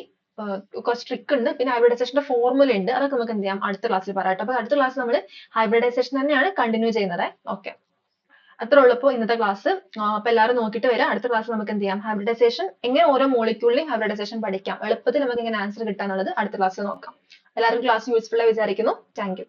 കുറച്ച് ട്രിക്ക് ഉണ്ട്. പിന്നെ ഹൈബ്രിഡൈസേഷന്റെ ഫോർമുല ഉണ്ട്. അതൊക്കെ നമുക്ക് എന്ത് ചെയ്യാം, അടുത്ത ക്ലാസ്സിൽ പറയാം. അപ്പൊ അടുത്ത ക്ലാസ് നമ്മൾ ഹൈബ്രിഡൈസേഷൻ തന്നെയാണ് കണ്ടിന്യൂ ചെയ്യുന്നത്. ഓക്കെ, അത്രേ ഉള്ളൂ ഇപ്പോൾ ഇന്നത്തെ ക്ലാസ്. അപ്പൊ എല്ലാവരും നോക്കിയിട്ട് വരാം. അടുത്ത ക്ലാസ് നമുക്ക് എന്ത് ചെയ്യാം, ഹൈബ്രിഡൈസേഷൻ എങ്ങനെ ഓരോ മോളിക്യൂളിലെയും ഹൈബ്രിഡൈസേഷൻ പഠിക്കാം, എളുപ്പത്തിൽ നമുക്ക് എങ്ങനെ ആൻസർ കിട്ടാന്നുള്ളത് അടുത്ത ക്ലാസ്സിൽ നോക്കാം. എല്ലാവർക്കും ക്ലാസ് യൂസ്ഫുൾ ആയി വിചാരിക്കുന്നു. Thank you.